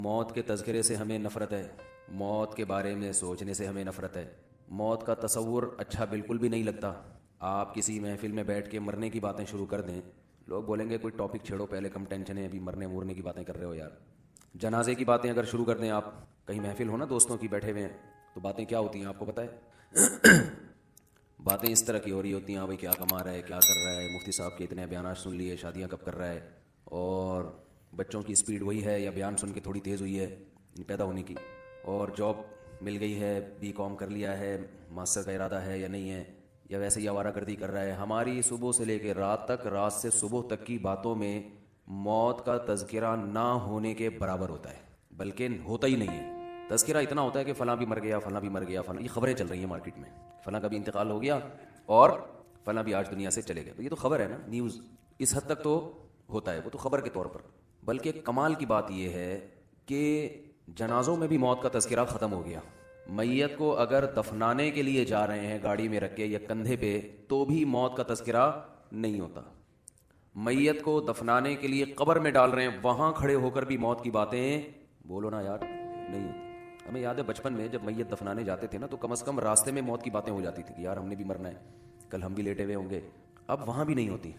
मौत के तज़किरे से हमें नफ़रत है। मौत के बारे में सोचने से हमें नफ़रत है। मौत का तसव्वुर अच्छा बिल्कुल भी नहीं लगता। आप किसी महफिल में बैठ के मरने की बातें शुरू कर दें, लोग बोलेंगे कोई टॉपिक छेड़ो, पहले कम टेंशन है, अभी मरने मुरने की बातें कर रहे हो यार। जनाजे की बातें अगर शुरू कर दें, आप कहीं महफिल हो ना, दोस्तों की बैठे हुए हैं, तो बातें क्या होती हैं आपको पता है? बातें इस तरह की हो रही होती हैं, हाँ भाई क्या कमा रहा है, क्या कर रहा है, मुफ्ती साहब के इतने बयान सुन लिए, शादियाँ कब कर रहा है, और बच्चों की स्पीड वही है या बयान सुन के थोड़ी तेज़ हुई है पैदा होने की, और जॉब मिल गई है, बीकॉम कर लिया है, मास्टर का इरादा है या नहीं है, या वैसे ही आवारागर्दी कर रहा है। हमारी सुबह से लेकर रात तक, रात से सुबह तक की बातों में मौत का तज़किरा ना होने के बराबर होता है, बल्कि होता ही नहीं है। तज़किरा इतना होता है कि फ़लाँ भी मर गया, फ़लाँ भी मर गया, फ़लाँ, ये खबरें चल रही हैं मार्केट में, फ़लाँ का भी इंतकाल हो गया और फ़लाँ भी आज दुनिया से चले गए। तो ये तो खबर है ना, न्यूज़ इस हद तक तो होता है, वो तो खबर के तौर पर। बल्कि कमाल की बात यह है कि जनाजों में भी मौत का तज़किरा ख़त्म हो गया। मैयत को अगर दफनाने के लिए जा रहे हैं गाड़ी में रख के या कंधे पे, तो भी मौत का तज़किरा नहीं होता। मैयत को दफनाने के लिए कब्र में डाल रहे हैं, वहाँ खड़े होकर भी मौत की बातें बोलो ना यार, नहीं होती। हमें याद है बचपन में जब मैयत दफनाने जाते थे ना, तो कम से कम रास्ते में मौत की बातें हो जाती थी कि यार हमने भी मरना है, कल हम भी लेटे हुए होंगे। अब वहाँ भी नहीं होती,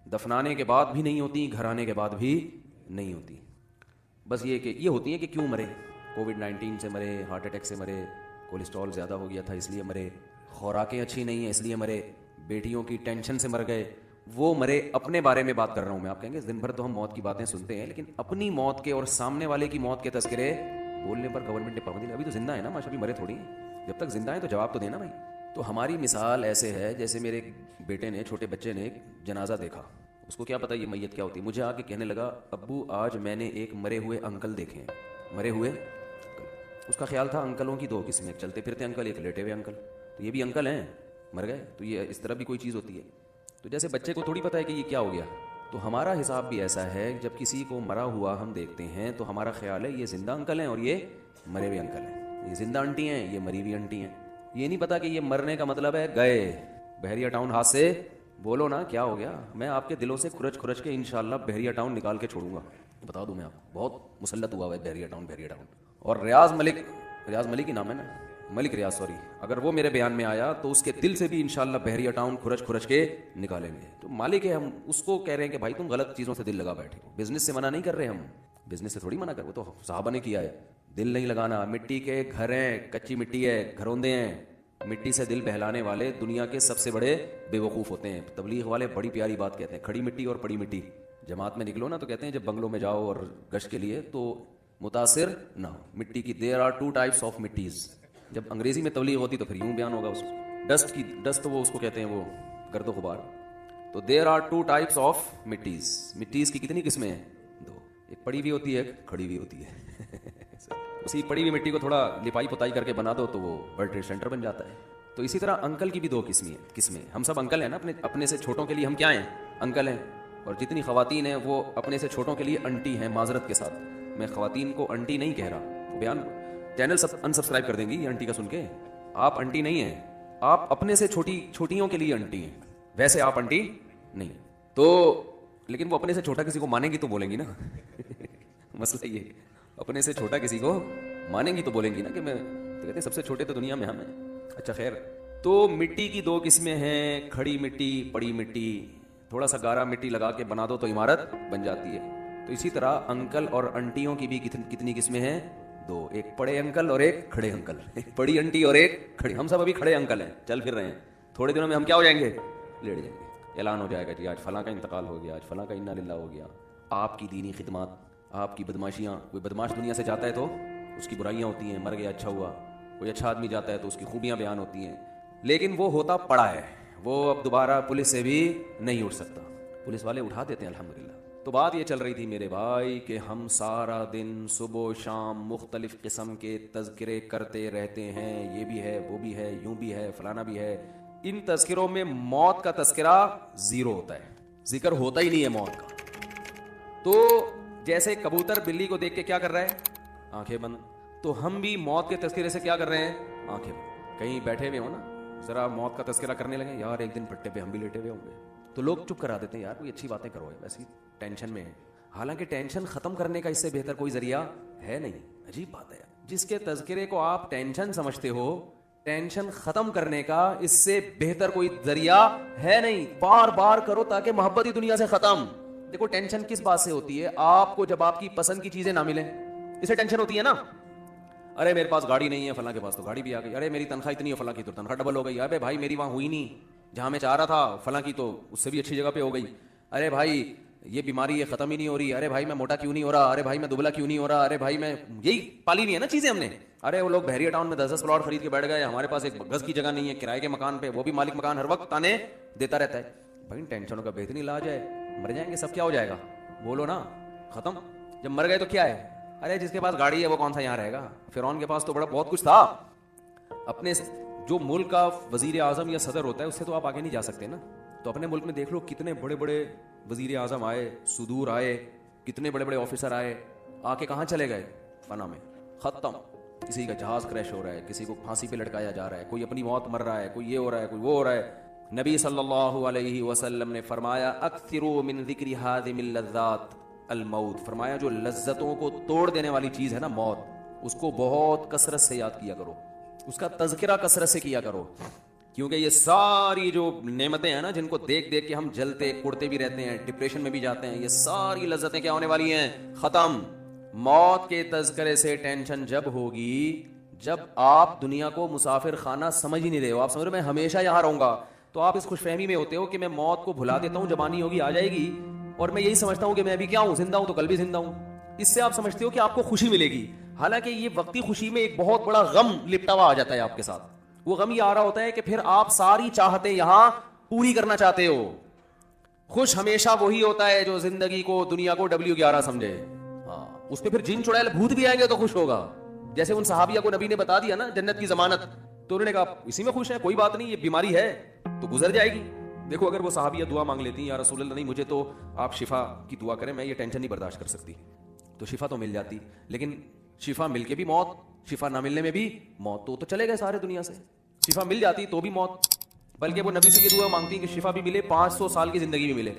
दफनाने के बाद भी नहीं होती, घर आने के बाद भी नहीं होती। बस ये कि ये होती है कि क्यों मरे, कोविड-19 से मरे, हार्ट अटैक से मरे, कोलेस्ट्रॉल ज़्यादा हो गया था इसलिए मरे, खुराकें अच्छी नहीं है इसलिए मरे, बेटियों की टेंशन से मर गए, वो मरे। अपने बारे में बात कर रहा हूँ मैं। आप कहेंगे दिन भर तो हम मौत की बातें सुनते हैं, लेकिन अपनी मौत के और सामने वाले की मौत के तस्करे बोलने पर गवर्नमेंट ने पाबंदी। अभी तो जिंदा है ना माशा, अभी मरे थोड़ी हैं। जब तक जिंदा है तो जवाब तो देना भाई। तो हमारी मिसाल ऐसे है जैसे मेरे बेटे ने, छोटे बच्चे ने एक जनाजा देखा, उसको क्या पता ये मैयत क्या होती है। मुझे आके कहने लगा, अब्बू आज मैंने एक मरे हुए अंकल देखे हैं। मरे हुए अंकल, उसका ख्याल था अंकलों की दो किस्में, एक चलते फिरते अंकल, एक लेटे हुए अंकल। तो ये भी अंकल हैं, मर गए, तो ये इस तरह भी कोई चीज़ होती है। तो जैसे बच्चे को थोड़ी पता है कि ये क्या हो गया, तो हमारा हिसाब भी ऐसा है। जब किसी को मरा हुआ हम देखते हैं तो हमारा ख्याल है ये जिंदा अंकल हैं और ये मरे हुए अंकल हैं, ये जिंदा आंटी हैं, ये मरी हुई आंटी हैं। ये नहीं पता कि ये मरने का मतलब है गए, बहरिया टाउन हाथ से बोलो ना क्या हो गया। मैं आपके दिलों से खुरच खुरच के इंशाल्लाह बहरिया टाउन निकाल के छोड़ूंगा, बता दूं मैं आपको। बहुत मुसल्लत हुआ है बहरिया टाउन, बहरिया टाउन। और रियाज मलिक ही नाम है ना, मलिक रियाज, सॉरी। अगर वो मेरे बयान में आया तो उसके दिल से भी इंशाल्लाह बहरिया टाउन खुरच खुरच के निकालेंगे। तो मालिक है, हम उसको कह रहे हैं कि भाई तुम गलत चीज़ों से दिल लगा बैठे हो। बिजनेस से मना नहीं कर रहे हम, बिजनेस से थोड़ी मना कर, वो तो साहबा ने किया है। दिल नहीं लगाना, मिट्टी के घर हैं, कच्ची मिट्टी है, घरौंदे हैं, मिट्टी से दिल बहलाने वाले दुनिया के सबसे बड़े बेवकूफ़ होते हैं। तबलीग वाले बड़ी प्यारी बात कहते हैं, खड़ी मिट्टी और पड़ी मिट्टी। जमात में निकलो ना तो कहते हैं जब बंगलों में जाओ और गश्त के लिए तो मुतासिर ना हो मिट्टी की। There are two types of मिट्टीज़। जब अंग्रेजी में तबलीग होती तो फिर यूं बयान होगा उसको। डस्ट की, डस्ट तो वो उसको कहते हैं, वो गर्दो गुबार। तो there are two types of मिट्टीज़। मिट्टीज़ की कितनी किस्में हैं? दो, एक पड़ी हुई होती है, एक खड़ी हुई होती है। उसी पड़ी हुई मिट्टी को थोड़ा लिपाई पुताई करके बना दो तो वो वर्ल्ड ट्रेड सेंटर बन जाता है। तो इसी तरह अंकल की भी दो किस्में। हम सब अंकल हैं ना, अपने अपने से छोटों के लिए हम क्या हैं? अंकल हैं। और जितनी खवातीन हैं वो अपने से छोटों के लिए अंटी हैं। माजरत के साथ मैं खवातीन को अंटी नहीं कह रहा, बयान चैनल सब अनसब्सक्राइब कर देंगी ये आंटी का सुन के। आप आंटी नहीं हैं, आप अपने से छोटियों के लिए आंटी हैं, वैसे आप आंटी नहीं। तो लेकिन वो अपने से छोटा किसी को मानेंगी तो बोलेंगी ना। मसला ये, अपने से छोटा किसी को मानेंगी तो बोलेंगी ना कि मैं, तो कहते हैं सबसे छोटे तो दुनिया में हम हैं। अच्छा खैर, तो मिट्टी की दो किस्में हैं, खड़ी मिट्टी, पड़ी मिट्टी। थोड़ा सा गारा मिट्टी लगा के बना दो तो इमारत बन जाती है। तो इसी तरह अंकल और आंटियों की भी कितनी किस्में हैं? दो, एक पड़े अंकल और एक खड़े अंकल। एक पड़ी आंटी और एक खड़ी। हम सब अभी खड़े अंकल हैं, चल फिर रहे हैं। थोड़े दिनों में हम क्या हो जाएंगे? लेट जाएंगे। ऐलान हो जाएगा जी आज फलां का इंतकाल हो गया, आज फलां का इन्ना लिल्लाह हो गया। आपकी दीनी खिदमत, आपकी बदमाशियाँ, कोई बदमाश दुनिया से जाता है तो उसकी बुराइयाँ होती हैं, मर गया अच्छा हुआ। कोई अच्छा आदमी जाता है तो उसकी खूबियाँ बयान होती हैं, लेकिन वो होता पड़ा है, वो अब दोबारा पुलिस से भी नहीं उठ सकता। पुलिस वाले उठा देते हैं अल्हम्दुलिल्लाह। तो बात ये चल रही थी मेरे भाई कि हम सारा दिन सुबह शाम मुख्तलिफ किस्म के तज़किरे करते रहते हैं, ये भी है, वो भी है, यूं भी है, फलाना भी है। इन तज़किरों में मौत का तज़किरा ज़ीरो होता है, जिक्र होता ही नहीं है मौत का। तो जैसे कबूतर बिल्ली को देख के क्या कर रहा है? आंखें बंद। तो हम भी मौत के तज़किरे से क्या कर रहे हैं? आंखें बंद। कहीं बैठे हुए हो ना, जरा मौत का तज़किरा करने लगे, यार एक दिन पट्टे पे हम भी लेटे हुए होंगे, तो लोग चुप करा देते हैं, यार कोई अच्छी बातें करो, वैसी टेंशन में है। हालांकि टेंशन खत्म करने का इससे बेहतर कोई जरिया है नहीं। अजीब बात है, जिसके तज़किरे को आप टेंशन समझते हो, टेंशन खत्म करने का इससे बेहतर कोई जरिया है नहीं। बार बार करो ताकि मोहब्बत ही दुनिया से खत्म। देखो टेंशन किस बात से होती है? आपको जब आपकी पसंद की चीजें ना मिले, इसे टेंशन होती है ना। अरे मेरे पास गाड़ी नहीं है, फलां के पास तो गाड़ी भी आ गई। अरे मेरी तनख्वाह इतनी है, फलां की तो तनख्वाह डबल हो गई। अबे भाई मेरी वहां हुई नहीं जहां मैं चाह रहा था, फलां की तो उससे भी अच्छी जगह पे हो गई। अरे भाई ये बीमारी ये खत्म ही नहीं हो रही। अरे भाई मैं मोटा क्यों नहीं हो रहा? अरे भाई मैं दुबला क्यों नहीं हो रहा? अरे भाई मैं, यही पाली नहीं है ना चीजें हमने। अरे वो लोग बहरिया टाउन में 10-10 प्लॉट खरीद के बैठ गए, हमारे पास एक गज की जगह नहीं है किराए के मकान पे, वो भी मालिक मकान हर वक्त ताने देता रहता है। भाई टेंशनों का बेहतरीन इलाज है, मर जाएंगे सब, क्या हो जाएगा? बोलो ना, खत्म। जब मर गए तो क्या है? अरे जिसके पास गाड़ी है वो कौन सा यहाँ रहेगा? फिरौन के पास तो बड़ा बहुत कुछ था। अपने जो मुल्क का वजीर आजम या सदर होता है उससे तो आप आगे नहीं जा सकते ना। तो अपने मुल्क में देख लो कितने बड़े बड़े वजीर आजम आए, सुदूर आए, कितने बड़े बड़े ऑफिसर आए, आके कहाँ चले गए? फना में, खत्म। किसी का जहाज क्रैश हो रहा है, किसी को फांसी पे लटकाया जा रहा है, कोई अपनी मौत मर रहा है, कोई ये हो रहा है, कोई वो हो रहा है। नबी सल्लल्लाहु अलैहि वसल्लम ने फरमाया अक्सिरू मिन ज़िक्रि हादिमिल लज़्ज़ात अल मौत। फरमाया जो लज्जतों को तोड़ देने वाली चीज है ना मौत, उसको बहुत कसरत से याद किया करो, उसका तज़किरा कसरत से किया करो। क्योंकि ये सारी जो नेमतें हैं ना जिनको देख देख के हम जलते कुड़ते भी रहते हैं, डिप्रेशन में भी जाते हैं, ये सारी लज्जतें क्या होने वाली हैं? खत्म। मौत के तज़किरे से टेंशन जब होगी जब आप दुनिया को मुसाफिर खाना समझ ही नहीं रहे हो, आप समझ रहे हो मैं हमेशा यहां रहूंगा, तो आप इस खुशफहमी में होते हो कि मैं मौत को भुला देता हूं, जवानी होगी आ जाएगी और मैं यही समझता हूं कि मैं अभी क्या हूं, जिंदा हूं तो कल भी जिंदा हूं। इससे आप समझते हो कि आपको खुशी मिलेगी, हालांकि ये वक्ती खुशी में एक बहुत बड़ा गम लिपटा हुआ आ जाता है आपके साथ। वो गम ये आ रहा होता है कि फिर आप सारी चाहते यहां पूरी करना चाहते हो। खुश हमेशा वही होता है जो जिंदगी को दुनिया को W11 समझे। हाँ, उस पर फिर जिन चुड़ैल भूत भी आएंगे तो खुश होगा। जैसे उन सहाबिया को नबी ने बता दिया ना जन्नत की जमानत, तो उन्होंने कहा इसी में खुश है, कोई बात नहीं, ये बीमारी है तो गुजर जाएगी। देखो अगर वो सहाबिया दुआ मांग लेती या रसूल अल्लाह नहीं मुझे तो आप शिफा की दुआ करें, मैं ये टेंशन नहीं बर्दाश्त कर सकती, तो शिफा तो मिल जाती। लेकिन शिफा मिलके भी मौत, शिफा ना मिलने में भी मौत, तो चले गए सारे दुनिया से। शिफा मिल जाती तो भी मौत, बल्कि वो नबी से ये दुआ मांगती कि शिफा भी मिले, 500 साल की जिंदगी भी मिले,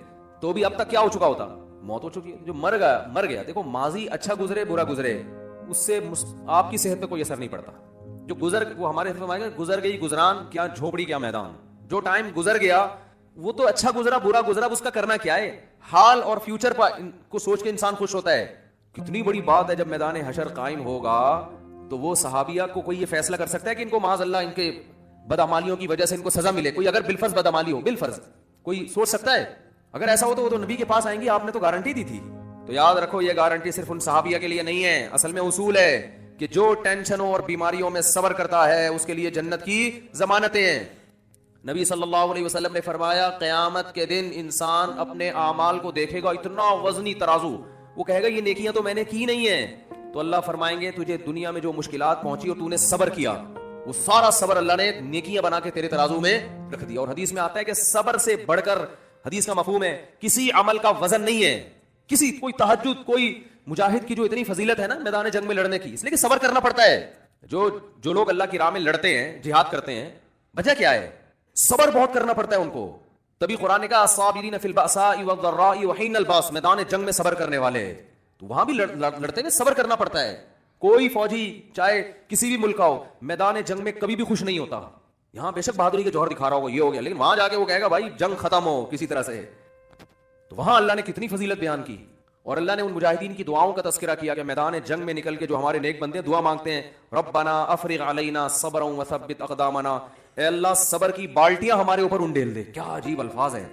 तो भी अब तक क्या हो चुका होता? मौत हो चुकी है। जो मर गया मर गया। देखो माजी अच्छा गुजरे बुरा गुजरे उससे आपकी सेहत पे कोई असर नहीं पड़ता। जो गुजर, वो हमारे गुजर गई गुजरान, क्या झोपड़ी क्या मैदान। जो टाइम गुजर गया वो तो अच्छा गुजरा बुरा गुजरा, उसका करना क्या है? हाल और फ्यूचर को सोच के इंसान खुश होता है। कितनी बड़ी बात है जब मैदान हशर कायम होगा तो वो सहाबिया को कोई ये फैसला कर सकता है कि इनको माज़अल्लाह इनके बदअमालियों की वजह से इनको सजा मिले। कोई अगर बिलफर्ज बदअमाली हो, बिलफर्ज कोई सोच सकता है? अगर ऐसा हो तो वो तो नबी के पास आएंगे, आपने तो गारंटी दी थी। तो याद रखो ये गारंटी सिर्फ उन सहाबिया के लिए नहीं है, असल में उसूल है कि जो टेंशनों और बीमारियों में सब्र करता है उसके लिए जन्नत की जमानतें हैं। नबी सल्लल्लाहु अलैहि वसल्लम ने फरमाया क़यामत के दिन इंसान अपने आमाल को देखेगा, इतना वजनी तराजू, वो कहेगा ये नेकियां तो मैंने की नहीं है। तो अल्लाह फरमाएंगे तुझे दुनिया में जो मुश्किलात पहुंची और तूने सब्र किया, वो सारा सब्र अल्लाह ने नेकियां बना के तेरे तराजू में रख दिया। और हदीस में आता है कि सब्र से बढ़कर, हदीस का मफहूम है, किसी अमल का वजन नहीं है। किसी कोई तहज्जुद, कोई मुजाहिद की जो इतनी फजीलत है ना मैदान जंग में लड़ने की, इसलिए कि सब्र करना पड़ता है। जो लोग अल्लाह की राह में लड़ते हैं, जिहाद करते हैं, वजह क्या है? सब्र बहुत करना पड़ता है उनको। तभी कुरान ने कहा अस्साबिरीन फिल बअसाई वद्दर्राई वहीनल बास, मैदान जंग में सब्र करने वाले। तो वहां भी लड़ते हुए सब्र करना पड़ता है। कोई फौजी चाहे किसी भी मुल्क का हो, मैदान जंग में कभी भी खुश नहीं होता। यहां बेशक बहादुरी के जौहर दिखा रहा होगा, ये हो गया, लेकिन वहां जाके वो कहेगा भाई जंग खत्म हो किसी तरह से। तो वहां अल्लाह ने कितनी फजीलत बयान की और अल्लाह ने उन मुजाहिदीन की दुआओं का तस्करा किया कि मैदान जंग में निकल के जो हमारे नेक बंदे दुआ मांगते हैं, रब्बना अफरिग अलैना सब्रन व सब्बित अक़दामना, ए अल्लाह सब्र की बाल्टियां हमारे ऊपर उंडेल दे। क्या अजीब अल्फाज है।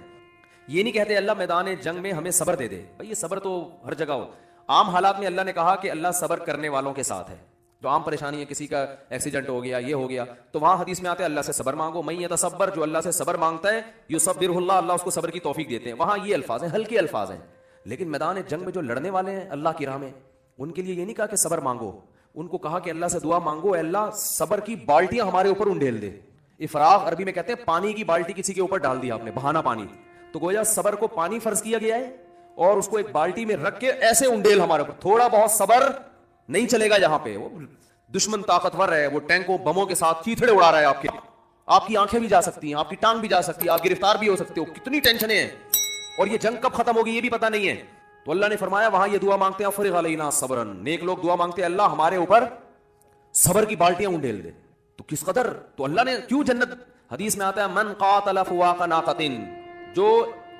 ये नहीं कहते अल्लाह मैदान जंग में हमें सब्र दे दे, भाई ये सब्र तो हर जगह हो। आम हालात में अल्लाह ने कहा कि अल्लाह सब्र करने वालों के साथ है। जो आम परेशानी है, किसी का एक्सीडेंट हो गया, ये हो गया, तो वहां हदीस में आते हैं अल्लाह से सब्र मांगो। मैं यतसब्बर, जो अल्लाह से सब्र मांगता है, युसब्बिरुल्लाह, अल्लाह उसको सब्र की तौफीक देते हैं। वहां ये अल्फाज हैं, हल्के अल्फाज हैं। लेकिन मैदान जंग में जो लड़ने वाले हैं अल्लाह की राह में, उनके लिए ये नहीं कहा कि सब्र मांगो, उनको कहा कि अल्लाह से दुआ मांगो, अल्लाह सब्र की बाल्टियां हमारे ऊपर उंडेल दे। इफराग अरबी में कहते हैं पानी की बाल्टी किसी के ऊपर डाल दिया आपने, बहाना पानी। तो गोया सब्र को पानी फर्ज किया गया है और उसको एक बाल्टी में रख के ऐसे उंडेल हमारे ऊपर। थोड़ा बहुत सब्र नहीं चलेगा। यहाँ पे वो दुश्मन ताकतवर है, वो टैंकों बमों के साथ चीथड़े उड़ा रहा है, आपकी आंखें भी जा सकती हैं, आपकी टांग भी जा सकती है, आप गिरफ्तार भी हो सकते हो। कितनी टेंशन है और ये जंग कब खत्म होगी ये भी पता नहीं है। तो अल्लाह ने फरमाया वहां ये दुआ मांगते हैं फरिग अलैना सबरन, नेक लोग दुआ मांगते हैं अल्लाह हमारे ऊपर सबर की बाल्टियां उंडेल दे। तो किस कदर, तो अल्लाह ने क्यों जन्नत, हदीस में आता है मन कातल फवाका नाकतिन, जो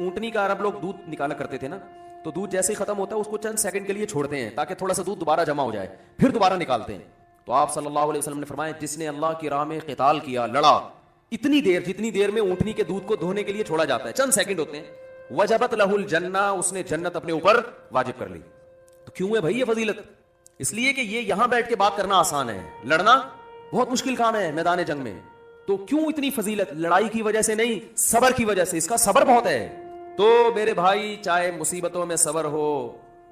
ऊंटनी का अरब लोग दूध निकाला करते थे ना, तो दूध जैसे ही खत्म होता है उसको चंद सेकंड के लिए छोड़ते हैं ताकि थोड़ा सा दूध दोबारा जमा हो जाए, फिर दोबारा निकालते हैं। तो आप सल्लल्लाहु अलैहि वसल्लम ने फरमाया जिसने अल्लाह की राह में क़िताल किया, लड़ा, इतनी देर जितनी देर में ऊंटनी के दूध को धोने के लिए छोड़ा जाता है, चंद सेकंड होते हैं, वजबत लहुल जन्ना, उसने जन्नत अपने ऊपर वाजिब कर ली। तो क्यों है भाई ये फजीलत? इसलिए कि ये यहां बैठ के बात करना आसान है, लड़ना बहुत मुश्किल काम है मैदान जंग में। तो क्यों इतनी फजीलत? लड़ाई की वजह से नहीं, सबर की वजह से। इसका सबर बहुत है। तो मेरे भाई, चाहे मुसीबतों में सबर हो,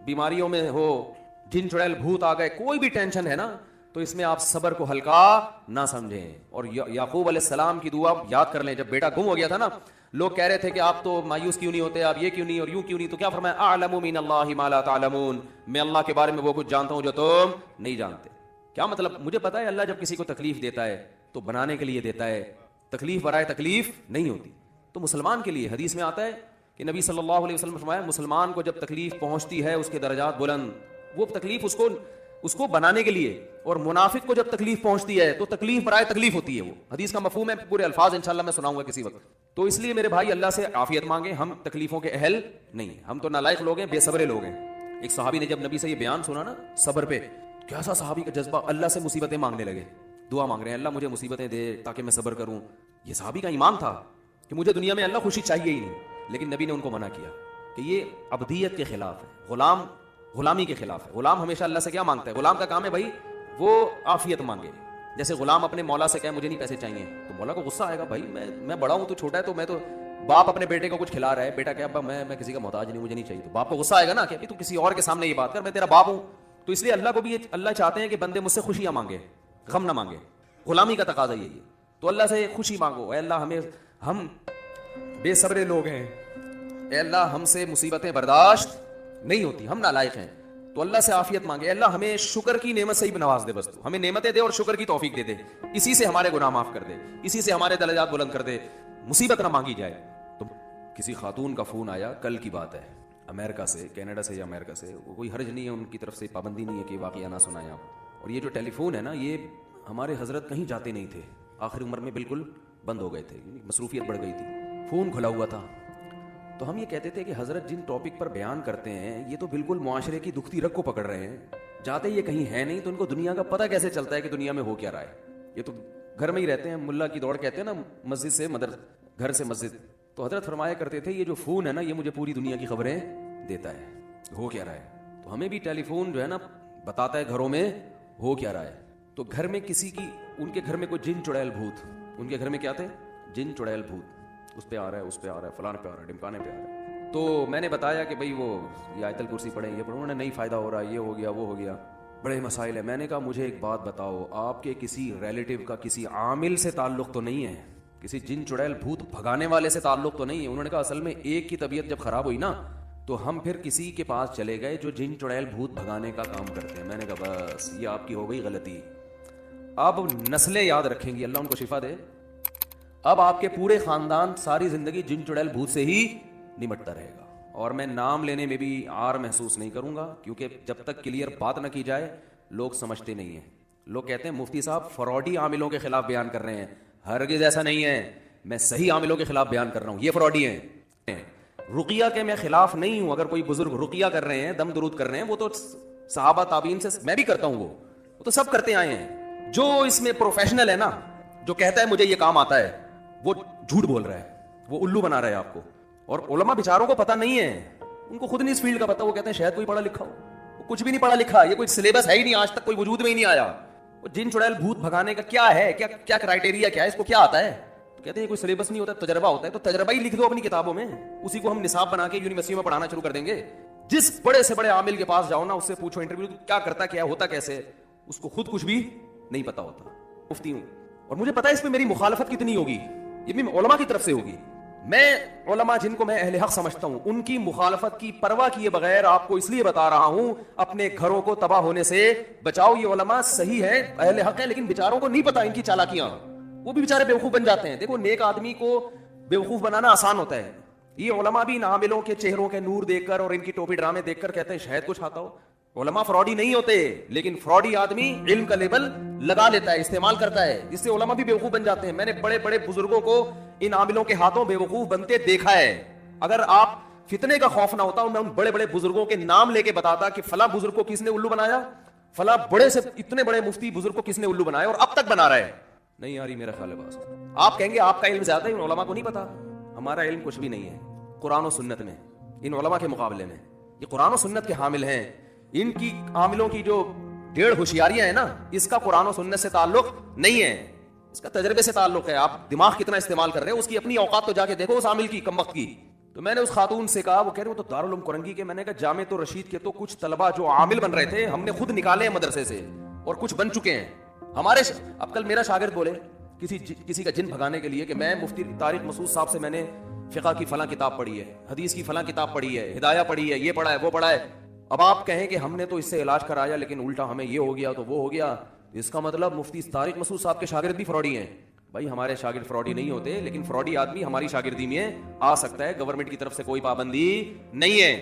बीमारियों में हो, जिन चुड़ैल भूत आ गए, कोई भी टेंशन है ना, तो इसमें आप सबर को हल्का ना समझें। और याकूब अलैहिस्सलाम की दुआ याद कर लें, जब बेटा गुम हो गया था ना, लोग कह रहे थे कि आप तो मायूस क्यों नहीं होते, आप ये क्यों नहीं और यूं क्यों नहीं, तो क्या फरमाया, अअलमु मिनल्लाहि मा ला तअलमून, मैं अल्लाह के बारे में वो कुछ जानता हूं जो तुम नहीं जानते। क्या मतलब? मुझे पता है अल्लाह जब किसी को तकलीफ देता है तो बनाने के लिए देता है, तकलीफ बराए तकलीफ नहीं होती। तो मुसलमान के लिए हदीस में आता है कि नबी सल्लल्लाहु अलैहि वसल्लम ने फरमाया मुसलमान को जब तकलीफ पहुंचती है उसके दर्जात बुलंद, वो तकलीफ उसको बनाने के लिए, और मुनाफिक को जब तकलीफ पहुंचती है तो तकलीफ बराए तकलीफ होती है। वो हदीस का मफहूम है, पूरे अल्फाज इंशाल्लाह मैं सुनाऊंगा किसी वक्त। तो इसलिए मेरे भाई अल्लाह से आफियत मांगे, हम तकलीफों के अहल नहीं, हम तो नालायक लोग हैं, बेसब्रे लोग हैं। एक सहाबी ने जब नबी से ये बयान सुना ना सबर पे, कैसा सहाबी का जज्बा, अल्लाह से मुसीबतें मांगने लगे, दुआ मांग रहे हैं अल्लाह मुझे मुसीबतें दे ताकि मैं सबर करूं। ये सहाबी का ईमान था कि मुझे दुनिया में अल्लाह खुशी चाहिए ही नहीं, लेकिन नबी ने उनको मना किया कि ये अब्दियत के खिलाफ है, गुलामी के खिलाफ है। गुलाम हमेशा अल्लाह से क्या मांगता है? गुलाम का काम है भाई वो आफियत मांगे। जैसे गुलाम अपने मौला से कहे मुझे नहीं पैसे चाहिए, तो मौला को गुस्सा आएगा, भाई मैं बड़ा हूं, तू छोटा है। तो मैं तो बाप अपने बेटे को कुछ खिला रहा है, बेटा क्या अब्बा मैं किसी का मोहताज नहीं, मुझे नहीं चाहिए, तो बाप को गुस्सा आएगा ना कि तू किसी और के सामने ये बात कर, मैं तेरा बाप हूं। तो इसलिए अल्लाह को भी अल्लाह चाहते हैं कि बंदे मुझसे खुशियां मांगे, गम ना मांगे। गुलामी का तकाजा यही है। तो अल्लाह से खुशी मांगो, अल्लाह हम बेसब्रे लोग हैं, अल्लाह हमसे मुसीबतें बर्दाश्त नहीं होती, हम नालायक हैं। तो अल्लाह से आफियत मांगे, अल्लाह हमें शुक्र की नेमत से ही नवाज दे, बस तू हमें नेमतें दे और शुक्र की तौफीक दे दे, इसी से हमारे गुनाह माफ कर दे, इसी से हमारे दर्जात बुलंद कर दे, मुसीबत ना मांगी जाए। तो किसी खातून का फोन आया, कल की बात है, अमेरिका से, कनाडा से या अमेरिका से, कोई हर्ज नहीं है, उनकी तरफ से पाबंदी नहीं है कि वाकया ना सुनाएं आप। और ये जो टेलीफोन है ना, ये हमारे हजरत कहीं जाते नहीं थे, आखिरी उम्र में बिल्कुल बंद हो गए थे, मसरूफियत बढ़ गई थी, फोन खुला हुआ था। तो हम ये कहते थे कि हजरत जिन टॉपिक पर बयान करते हैं ये तो बिल्कुल मुआशरे की दुखती रग को पकड़ रहे हैं, जाते ये कहीं है नहीं, तो उनको दुनिया का पता कैसे चलता है कि दुनिया में हो क्या रहा है? ये तो घर में ही रहते हैं, मुल्ला की दौड़ कहते हैं ना, मस्जिद से मदर, घर से मस्जिद। तो हजरत फरमाया करते थे ये जो फोन है ना, ये मुझे पूरी दुनिया की खबरें देता है, हो क्या रहा है। तो हमें भी टेलीफोन जो है ना बताता है घरों में हो क्या रहा है। तो घर में किसी की, उनके घर में कोई जिन चुड़ैल भूत, उनके घर में क्या थे? जिन चुड़ैल भूत, उस पे आ रहा है, उस पे आ रहा है, फलाने पे आ रहा है, ढिमकाने पे आ रहा है। तो मैंने बताया कि भाई वो ये आयतल कुर्सी पढ़े, ये पढ़ो, उन्होंने नहीं फ़ायदा हो रहा, ये हो गया, वो हो गया, बड़े मसाइल है। मैंने कहा मुझे एक बात बताओ, आपके किसी रिलेटिव का किसी आमिल से ताल्लुक़ तो नहीं है, किसी जिन चुड़ैल भूत भगाने वाले से ताल्लुक़ तो नहीं है? उन्होंने कहा असल में एक की तबीयत जब ख़राब हुई ना, तो हम फिर किसी के पास चले गए जो जिन चुड़ैल भूत भगाने का काम करते हैं। मैंने कहा बस ये आपकी हो गई गलती, अब नस्लें याद रखेंगी, अल्लाह उनको शिफा दे। अब आपके पूरे खानदान सारी जिंदगी जिन चुड़ैल भूत से ही निमटता रहेगा, और मैं नाम लेने में भी आर महसूस नहीं करूंगा, क्योंकि जब तक क्लियर बात ना की जाए लोग समझते नहीं है। लोग कहते हैं मुफ्ती साहब फ्रॉडी आमिलों के खिलाफ बयान कर रहे हैं, हरगिज़ ऐसा नहीं है, मैं सही आमिलों के खिलाफ बयान कर रहा हूं, ये फ्रॉडी हैं। रुकिया के मैं खिलाफ नहीं हूं, अगर कोई बुजुर्ग रुकिया कर रहे हैं, दम दुरूद कर रहे हैं, वो तो सहाबा ताबीन से मैं भी करता हूं, वो तो सब करते आए हैं। जो इसमें प्रोफेशनल है ना, जो कहता है मुझे ये काम आता है, वो झूठ बोल रहा है, वो उल्लू बना रहा है आपको। और उलमा बेचारों को पता नहीं है, उनको खुद नहीं इस फील्ड का पता, वो कहते हैं शायद कोई पढ़ा लिखा हो, वो कुछ भी नहीं पढ़ा लिखा, ये कोई सिलेबस है ही नहीं, आज तक कोई वजूद में ही नहीं आया। वो जिन चुड़ैल भूत भगाने का क्या है, क्या क्या क्राइटेरिया क्या है, इसको क्या आता है? तो कहते हैं कोई सिलेबस नहीं होता, तजर्बा होता है। तो तजर्बा ही लिख दो अपनी किताबों में, उसी को हम निसाब बना के यूनिवर्सिटी में पढ़ाना शुरू कर देंगे। जिस बड़े से बड़े आमिल के पास जाओ ना, उससे पूछो इंटरव्यू क्या करता, क्या होता कैसे, उसको खुद कुछ भी नहीं पता होता। मुफ्ती हूं और मुझे पता है इसमें मेरी मुखालफत कितनी होगी, ये भी उलमा की तरफ से होगी। मैं उलमा जिनको मैं अहले हक समझता हूं, उनकी मुखालफत की परवाह किए बगैर आपको इसलिए बता रहा हूं, अपने घरों को तबाह होने से बचाओ। ये उलमा सही है, अहले हक है, लेकिन बेचारों को नहीं पता इनकी चालाकियां, वो भी बेचारे बेवकूफ बन जाते हैं। देखो नेक आदमी को बेवकूफ बनाना आसान होता है, ये उलमा भी इन आमिलों के चेहरों के नूर देखकर और इनकी टोपी ड्रामे देखकर कहते हैं शायद कुछ आता हो। उलमा फ्रॉडी नहीं होते, लेकिन फ्रॉडी आदमी इल्म का लेबल लगा लेता है, इस्तेमाल करता है, इससे उलमा भी बेवकूफ बन जाते हैं। मैंने बड़े बड़े बुजुर्गों को इन आमिलों के हाथों बेवकूफ बनते देखा है। अगर आप फितने का खौफ ना होता, मैं उन बड़े बड़े बुजुर्गों के नाम लेके बताता कि फला बुजुर्ग को किसने उल्लू बनाया, फला बड़े से इतने बड़े मुफ्ती बुजुर्ग को किसने उल्लू बनाया और अब तक बना रहा है। नहीं आ रही मेरा ख्याल है बात। आप कहेंगे आपका इल्म ज्यादा है, इन उलमा को नहीं पता। हमारा इल्म कुछ भी नहीं है कुरान और सुन्नत में, इन उलमा के मुकाबले में। ये कुरान और सुन्नत के हामिल हैं। इनकी आमिलों की जो डेढ़ होशियारियां है ना, इसका कुरान और सुन्नत से ताल्लुक नहीं है, इसका तजर्बे से ताल्लुक है। आप दिमाग कितना इस्तेमाल कर रहे हो, उसकी अपनी औकात तो जाके देखो उस आमिल की, कम वक्त की। तो मैंने उस खातून से कहा, वो कह रहे वो तो दारुल उलूम कुरंगी के, मैंने कहा जामे तो रशीद के तो कुछ तलबा जो आमिल बन रहे थे हमने खुद निकाले हैं मदरसे से और कुछ बन चुके हैं हमारे। अब कल मेरा शागिर्द बोले किसी का जिन भगाने के लिए कि मैं मुफ्ती तारिक मसूद साहब से मैंने फिक़ा की फलां किताब पढ़ी है, हदीस की फलां किताब पढ़ी है, हिदाया पढ़ी है, ये पढ़ा है, वो पढ़ा है। अब आप कहें कि हमने तो इससे इलाज कराया लेकिन उल्टा हमें ये हो गया तो वो हो गया, इसका मतलब मुफ्ती तारिक मसूद साहब के शागिर्द भी फ्रॉडी हैं। भाई हमारे शागिर्द फ्रॉडी नहीं होते, लेकिन फ्रॉडी आदमी हमारी शागिर्दी में आ सकता है, गवर्नमेंट की तरफ से कोई पाबंदी नहीं है।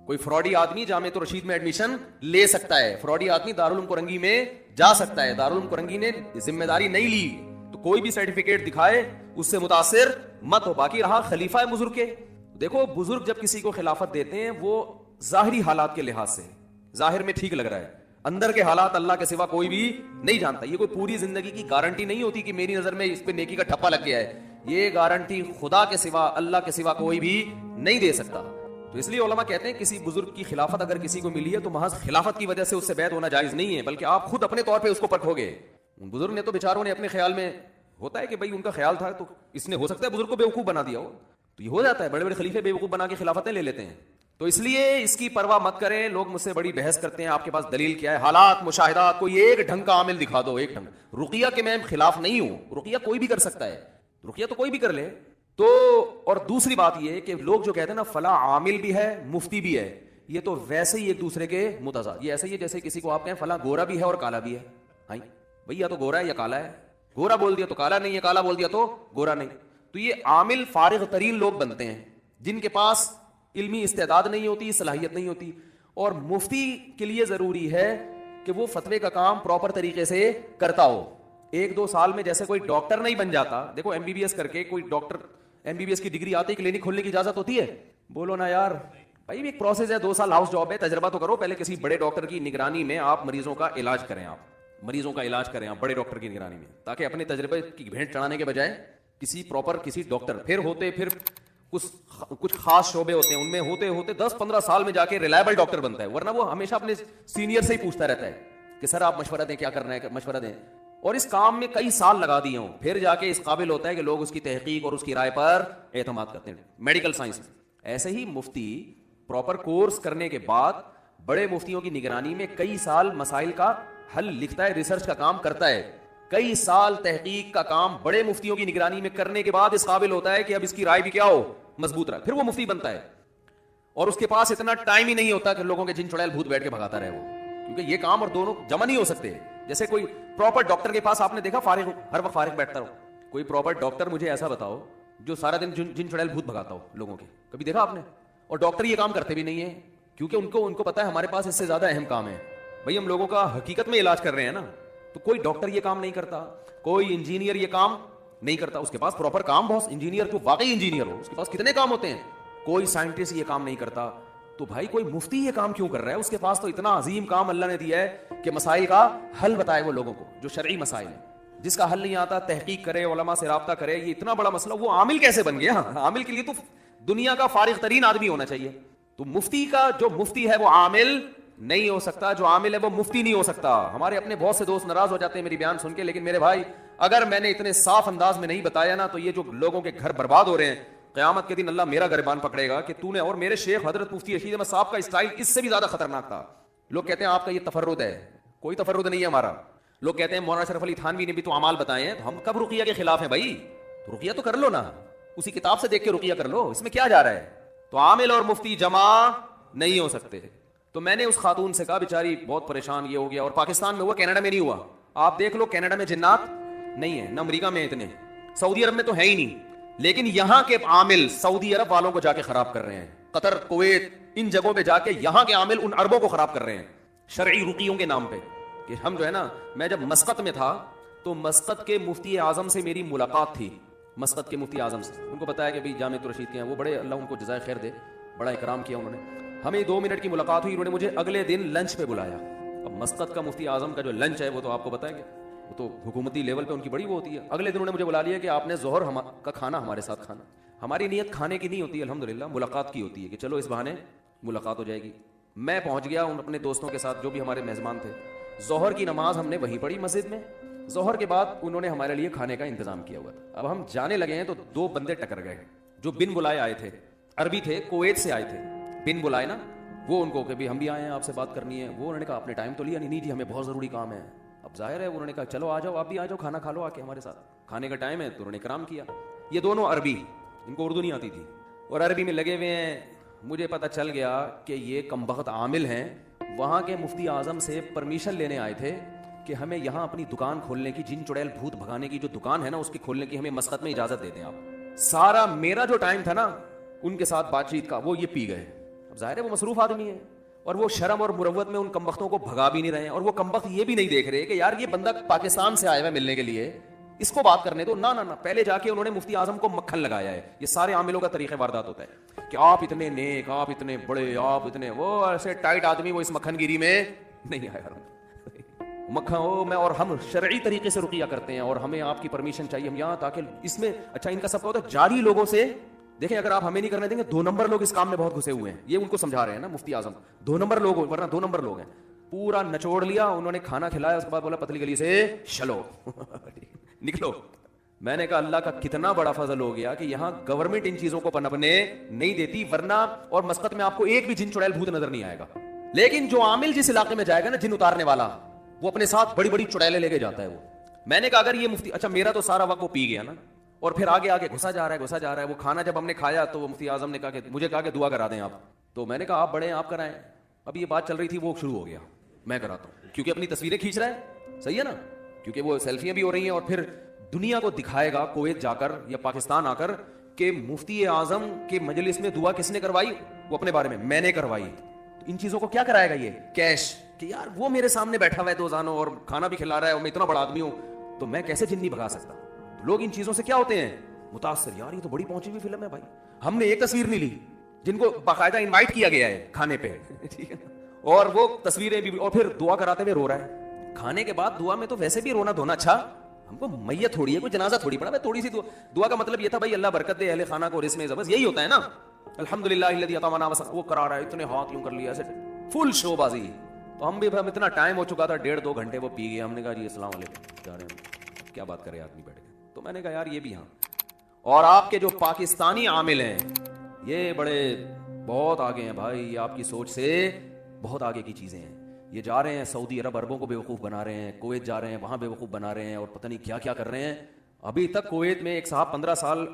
कोई फ्रॉडी आदमी जामे तो रशीद में एडमिशन ले सकता है, फ्रॉडी आदमी दारुल उलूम कुरंगी में जा सकता है। दारुल उलूम कुरंगी ने जिम्मेदारी नहीं ली तो कोई भी सर्टिफिकेट दिखाए उससे मुतासिर मत हो। बाकी रहा खलीफा है बुजुर्ग के, देखो बुजुर्ग जब किसी को खिलाफत देते हैं वो जाहिरी हालात के लिहाज से जाहिर में ठीक लग रहा है, अंदर के हालात अल्लाह के सिवा कोई भी नहीं जानता। ये कोई पूरी जिंदगी की गारंटी नहीं होती कि मेरी नजर में इस पे नेकी का ठप्पा लग गया है, ये गारंटी खुदा के सिवा अल्लाह के सिवा कोई भी नहीं दे सकता। तो इसलिए उलमा कहते हैं किसी बुजुर्ग की खिलाफत अगर किसी को मिली है तो महज खिलाफत की वजह से उससे बैत होना जायज नहीं है, बल्कि आप खुद अपने तौर पर उसको परखोगे। उन बुजुर्ग ने तो बेचारों ने अपने ख्याल में, होता है कि भाई उनका ख्याल था तो इसने हो सकता है बुजुर्ग को बेवकूफ बना दिया हो, तो ये हो जाता है, बड़े बड़े खलीफे बेवकूफ बना के खिलाफतें ले लेते हैं। तो इसलिए इसकी परवाह मत करें। लोग मुझसे बड़ी बहस करते हैं आपके पास दलील क्या है, हालात मुशाहिदात, कोई एक ढंग का आमिल दिखा दो, एक ढंग। रुकिया के मैं खिलाफ नहीं हूं, रुकिया कोई भी कर सकता है, रुकिया तो कोई भी कर ले। तो और दूसरी बात ये कि लोग जो कहते हैं ना फला आमिल भी है मुफ्ती भी है, ये तो वैसे ही एक दूसरे के मुताज़ाद। ये ऐसे ही है जैसे किसी को आप कहें फला गोरा भी है और काला भी है। हाँ भाई, या तो गोरा है या काला है, गोरा बोल दिया तो काला नहीं है, काला बोल दिया तो गोरा नहीं। तो ये आमिल फारिग तरीन लोग बनते हैं जिनके पास इल्मी इस्तेदाद नहीं होती, सलाहियत नहीं होती। और मुफ्ती के लिए जरूरी है कि वो फतवे का काम प्रॉपर तरीके से करता हो। एक दो साल में जैसे कोई डॉक्टर नहीं बन जाता, देखो एमबीबीएस करके कोई डॉक्टर, एमबीबीएस की डिग्री आती है, क्लिनिक खोलने की इजाजत होती है? बोलो ना यार भाई, एक प्रोसेस है, 2 साल हाउस जॉब है, तजर्बा तो करो पहले। किसी बड़े डॉक्टर की निगरानी में आप मरीजों का इलाज करें, आप मरीजों का इलाज करें आप बड़े डॉक्टर की निगरानी में, ताकि अपने तजर्बे की भेंट चढ़ाने के बजाय किसी प्रॉपर किसी डॉक्टर फिर कुछ खास शोबे होते हैं, उनमें होते होते 10-15 साल में जाके रिलायबल डॉक्टर बनता है। वरना वो हमेशा अपने सीनियर से ही पूछता रहता है कि सर आप मशवरा दें, क्या करना है, मशवरा दें। और इस काम में कई साल लगा दिए हों, फिर जाके इस काबिल होता है कि लोग उसकी तहकीक और उसकी राय पर एतमाद करते हैं मेडिकल साइंस में। ऐसे ही मुफ्ती प्रॉपर कोर्स करने के बाद बड़े मुफ्तियों की निगरानी में कई साल मसाइल का हल लिखता है, रिसर्च का काम करता है। कई साल तहकीक का काम बड़े मुफ्तियों की निगरानी में करने के बाद इस काबिल होता है कि अब इसकी राय भी क्या हो, मजबूत रहे, फिर वो मुफ्ती बनता है। और उसके पास इतना टाइम ही नहीं होता कि लोगों के जिन चुड़ैल भूत बैठ के भगाता रहे वो, क्योंकि ये काम और दोनों जमा नहीं हो सकते। जैसे कोई प्रॉपर डॉक्टर के पास आपने देखा फारिग, हर वक्त फारिग बैठता रहो। कोई प्रॉपर डॉक्टर मुझे ऐसा बताओ जो सारा दिन जिन चुड़ैल भूत भगाता हो लोगों के, कभी देखा आपने? और डॉक्टर ये काम करते भी नहीं है, क्योंकि उनको पता है हमारे पास इससे ज्यादा अहम काम है। भाई हम लोगों का हकीकत में इलाज कर रहे हैं ना, तो कोई डॉक्टर ये काम नहीं करता, कोई इंजीनियर ये काम नहीं करता। उसके पास प्रॉपर काम, बहुत इंजीनियर जो वाकई इंजीनियर हो उसके पास कितने काम होते हैं। कोई साइंटिस्ट ये काम नहीं करता। तो भाई कोई मुफ्ती ये काम क्यों कर रहा है? उसके पास तो इतना अजीम काम अल्लाह ने दिया है कि मसाइल का हल बताए वो लोगों को, जो शरई मसाइल है। जिसका हल नहीं आता तहकीक करे, उलमा से राब्ता करे, ये इतना बड़ा मसला, वो आमिल कैसे बन गया? आमिल के लिए तो दुनिया का फारिग तरीन आदमी होना चाहिए। तो मुफ्ती का जो मुफ्ती है वो आमिल नहीं हो सकता, जो आमिल है वो मुफ्ती नहीं हो सकता। हमारे अपने बहुत से दोस्त नाराज हो जाते हैं मेरी बयान सुन के, लेकिन मेरे भाई अगर मैंने इतने साफ अंदाज में नहीं बताया ना, तो ये जो लोगों के घर बर्बाद हो रहे हैं, क़यामत के दिन अल्लाह मेरा गिरबान पकड़ेगा कि तूने, और मेरे शेख हजरत मुफ्ती रशीद अहमद साहब का स्टाइल इससे भी ज्यादा खतरनाक था। लोग कहते हैं आपका ये तफर्रुद है, कोई तफर्रुद नहीं है हमारा। लोग कहते हैं मौलाना शरफ अली थानवी ने भी तो अमाल बताए हैं, तो हम कब रुकिया के खिलाफ हैं भाई? तो रुकिया तो कर लो ना, उसी किताब से देख के रुकिया कर लो, इसमें क्या जा रहा है? तो आमिल और मुफ्ती जमा नहीं हो सकते। तो मैंने उस खातून से कहा, बेचारी बहुत परेशान ये हो गया, और पाकिस्तान में हुआ, कनाडा में नहीं हुआ। आप देख लो कनाडा में जिन्नात नहीं है, न अमेरिका में इतने, सऊदी अरब में तो है ही नहीं। लेकिन यहां के आमिल सऊदी अरब वालों को जाके खराब कर रहे हैं, कतर, कुवैत, इन जगहों पे जाके यहां के आमिल उन अरबों को खराब कर रहे हैं शरई रुकियों के नाम पे। कि हम जो है ना, मैं जब मस्कत में था तो मस्कत के मुफ्ती आजम से मेरी मुलाकात थी, मस्कत के मुफ्ती आजम से। उनको बताया कि भाई जामे तो रशीद के हैं, वो बड़े, अल्लाह उनको जज़ाए खैर दे, बड़ा इकराम किया उन्होंने। हमें 2 मिनट की मुलाकात हुई, उन्होंने मुझे अगले दिन लंच पे बुलाया। अब मस्कत का मुफ्ती आजम का जो लंच है वो तो आपको बताएंगे, वो तो हुकूमती लेवल पे उनकी बड़ी वो होती है। अगले दिन उन्होंने मुझे बुला लिया कि आपने जोहर का खाना हमारे साथ खाना। हमारी नीयत खाने की नहीं होती है, अल्हम्दुलिल्लाह मुलाकात की होती है कि चलो इस बहाने मुलाकात हो जाएगी। मैं पहुंच गया उन अपने दोस्तों के साथ जो भी हमारे मेहमान थे। जोहर की नमाज हमने वहीं पढ़ी मस्जिद में। जोहर के बाद उन्होंने हमारे लिए खाने का इंतजाम किया हुआ था। अब हम जाने लगे हैं तो 2 बंदे टकर गए जो बिन बुलाए आए थे, अरबी थे, कुवैत से आए थे, बिन बुलाए ना। वो उनको कि भी हम भी आए हैं, आपसे बात करनी है। वो उन्होंने कहा आपने टाइम तो लिया नहीं? नहीं जी, हमें बहुत ज़रूरी काम है। अब जाहिर है उन्होंने कहा चलो आ जाओ, आप भी आ जाओ, खाना खा लो आके हमारे साथ, खाने का टाइम है। तो उन्होंने इकराम किया। ये दोनों अरबी, इनको उर्दू नहीं आती थी और अरबी में लगे हुए हैं। मुझे पता चल गया कि ये कमबख्त आमिल हैं, वहाँ के मुफ्ती आजम से परमिशन लेने आए थे कि हमें यहाँ अपनी दुकान खोलने की, जिन चुड़ैल भूत भगाने की जो दुकान है ना उसकी खोलने की हमें मस्कत में इजाज़त दे दें आप। सारा मेरा जो टाइम था ना उनके साथ बातचीत का, वो ये पी गए। अब जाहिर है वो मसरूफ आदमी है और वो शर्म और मुरव्वत में उन कमबख्तों को भगा भी नहीं रहे हैं। और वो कमबख्त ये भी नहीं देख रहे कि यार ये बंदा पाकिस्तान से आया है मिलने के लिए, इसको बात करने दो। ना ना ना, पहले जाके उन्होंने मुफ्ती आजम को मक्खन लगाया है। ये सारे आमिलों का तरीक़े वारदात होता है कि आप इतने नेक, आप इतने बड़े, आप इतने वो, ऐसे टाइट आदमी वो इस मक्खनगिरी में नहीं आया। मक्खन हो मैं और हम शरई तरीके से रुकिया करते हैं और हमें आपकी परमिशन चाहिए हम यहाँ, ताकि इसमें अच्छा इनका सबका होता है जारी लोगों से। देखें अगर आप हमें नहीं करने देंगे, 2 नंबर लोग इस काम में बहुत घुसे हुए हैं। ये उनको समझा रहे हैं ना मुफ्ती आजम, 2 नंबर लोग, वरना 2 नंबर लोग हैं। पूरा नचोड़ लिया उन्होंने, खाना खिलाया, उसके बाद बोला पतली गली से चलो निकलो। मैंने कहा अल्लाह का कितना बड़ा फजल हो गया कि यहाँ गवर्नमेंट इन चीजों को पनपने नहीं देती, वरना और मस्कत में आपको एक भी जिन चुड़ैल भूत नजर नहीं आएगा। लेकिन जो आमिल जिस इलाके में जाएगा ना, जिन उतारने वाला, वो अपने साथ बड़ी बड़ी चुड़ैलें लेके जाता है वो। मैंने कहा अगर ये मुफ्ती, अच्छा मेरा तो सारा वक्त वो पी गया ना और फिर आगे आगे घुसा जा रहा है, घुसा जा रहा है। वो खाना जब हमने खाया तो वो मुफ्ती आजम ने कहा कि मुझे कहा कि दुआ करा दें आप। तो मैंने कहा आप बड़े हैं, आप कराएं। अब ये बात चल रही थी, वो शुरू हो गया मैं कराता हूँ, क्योंकि अपनी तस्वीरें खींच रहा है, सही है ना, क्योंकि वो सेल्फियां भी हो रही हैं और फिर दुनिया को दिखाएगा कुवैत जाकर या पाकिस्तान आकर कि मुफ्ती आजम के मजलिस में दुआ किसने करवाई, वो अपने बारे में मैंने करवाई। तो इन चीजों को क्या कराएगा ये कैश कि यार वो मेरे सामने बैठा हुआ है 2 जानों और खाना भी खिला रहा है और मैं इतना बड़ा आदमी हूं, तो मैं कैसे जिन नहीं भगा सकता। तो लोग इन चीजों से क्या होते हैं मुतासर, यार ये तो बड़ी पहुंची हुई फिल्म है भाई, हमने एक तस्वीर नहीं ली, जिनको बाकायदा इनवाइट किया गया है खाने पे ठीक है, और वो तस्वीरें भी, और फिर दुआ कराते हुए रो रहा है। खाने के बाद दुआ में तो वैसे भी रोना धोना, अच्छा हमको मैयत थोड़ी है, कोई जनाजा थोड़ी पड़ा, थोड़ी सी दुआ का मतलब ये था भाई अल्लाह बरकत दे अहले खाना को, रिस्क में बस यही होता है ना। अल्हम्दुलिल्लाह अल्लज़ी अतामना, वो करा रहा है, इतने हाथ यूं कर लिया ऐसे फुल शोबाजी। तो हम भी, हम इतना टाइम हो चुका था, 1.5-2 घंटे वो पी गए। हमने कहा जी अस्सलाम वालेकुम, जा रहे हैं, क्या बात करे आदमी बैठ के। तो मैंने कहा यार ये भी हाँ, और आपके जो पाकिस्तानी आमिल हैं ये बड़े बहुत आगे हैं भाई, ये आपकी सोच से बहुत आगे की चीज़ें हैं। ये जा रहे हैं सऊदी अरब, अरबों को बेवकूफ़ बना रहे हैं, कुवैत जा रहे हैं, वहाँ बेवकूफ़ बना रहे हैं और पता नहीं क्या क्या कर रहे हैं। अभी तक कुवैत में एक साहब 15 साल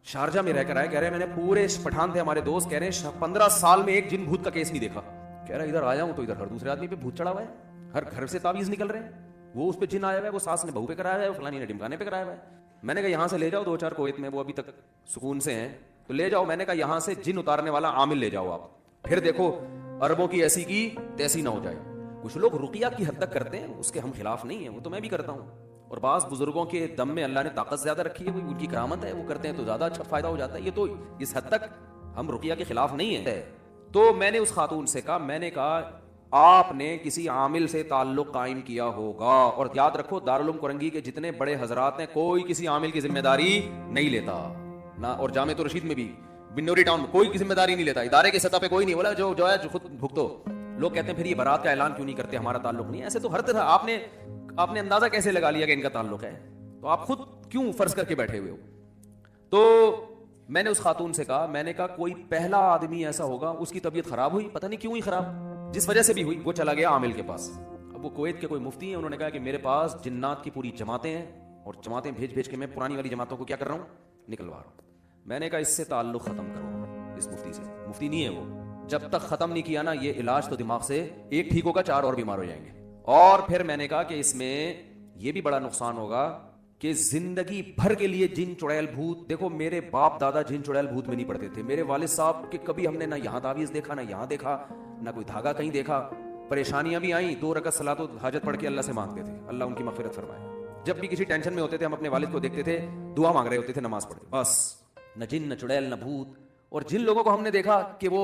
शारजा में रहकर आए, कह रहे हैं मैंने पूरे पठान थे हमारे दोस्त, कह रहे हैं 15 साल में एक जिन भूत का केस नहीं देखा। कह रहा है इधर आया हूँ तो इधर हर दूसरे आदमी पे भूत चढ़ा हुआ है, हर घर से तावीज़ निकल रहे हैं, वो उस पर जिन आया हुआ है, वो सास ने बहू पे कराया हुआ है, फलानी ने ढिमकाने पे कराया हुआ है। मैंने कहा यहाँ से ले जाओ 2-4 कुवैत में, वो अभी तक सुकून से हैं तो ले जाओ। मैंने कहा यहाँ से जिन उतारने वाला आमिल ले जाओ आप, फिर देखो अरबों की ऐसी की तैसी ना हो जाए। कुछ लोग रुकिया की हद तक करते हैं, उसके हम खिलाफ नहीं है, वो तो मैं भी करता हूँ। और बाज़ बुजुर्गों के दम में अल्लाह ने ताकत ज्यादा रखी है, उनकी करामत है, वो करते हैं तो ज्यादा अच्छा फायदा हो जाता है। ये तो इस हद तक हम रुकिया के खिलाफ नहीं है। तो मैंने उस खातून से कहा, मैंने कहा आपने किसी आमिल से ताल्लुक कायम किया होगा, और याद रखो दारुल कुरंगी के जितने बड़े हजरात हैं कोई किसी आमिल की जिम्मेदारी नहीं लेता ना, और जामे तो रशीद में भी बिन्नौरी टाउन में कोई जिम्मेदारी नहीं लेता, इदारे की सतह पे कोई नहीं बोला जो है जो खुद भुगतो। लोग कहते हैं फिर ये बारात का ऐलान क्यों नहीं करते, हमारा ताल्लुक नहीं है। ऐसे तो हर तरह आपने अंदाजा कैसे लगा लिया कि इनका ताल्लुक है, तो आप खुद क्यों फर्ज करके बैठे हुए हो। तो मैंने उस खातून से कहा, मैंने कहा कोई पहला आदमी ऐसा होगा उसकी तबीयत खराब हुई, पता नहीं क्यों ही खराब, जिस वजह से भी हुई, वो चला गया आमिल के पास। अब वो कुवैत के कोई मुफ्ती हैं, उन्होंने कहा कि मेरे पास जिन्नात की पूरी जमातें हैं और जमातें भेज भेज के मैं पुरानी वाली जमातों को क्या कर रहा हूँ, निकलवा रहा हूँ। मैंने कहा इससे ताल्लुक खत्म करो, इस मुफ्ती से, मुफ्ती नहीं है वो, जब तक खत्म नहीं किया ना ये इलाज, तो दिमाग से एक ठीक होगा 4 और बीमार हो जाएंगे। और फिर मैंने कहा कि इसमें यह भी बड़ा नुकसान होगा कि जिंदगी भर के लिए जिन चुड़ैल भूत, देखो मेरे बाप दादा जिन चुड़ैल भूत में नहीं पड़ते थे, मेरे वालिद साहब के कभी हमने ना यहाँ तावीज़ देखा, ना यहाँ देखा, ना कोई धागा कहीं देखा। परेशानियां भी आई, 2 रकअत सलातो हाजत पढ़ के अल्लाह से मांगते थे, अल्लाह उनकी मगफिरत फरमाए। जब भी किसी टेंशन में होते थे हम अपने वालिद को देखते थे दुआ मांग रहे होते थे नमाज पढ़ के, बस न जिन न चुड़ैल न भूत। और जिन लोगों को हमने देखा कि वो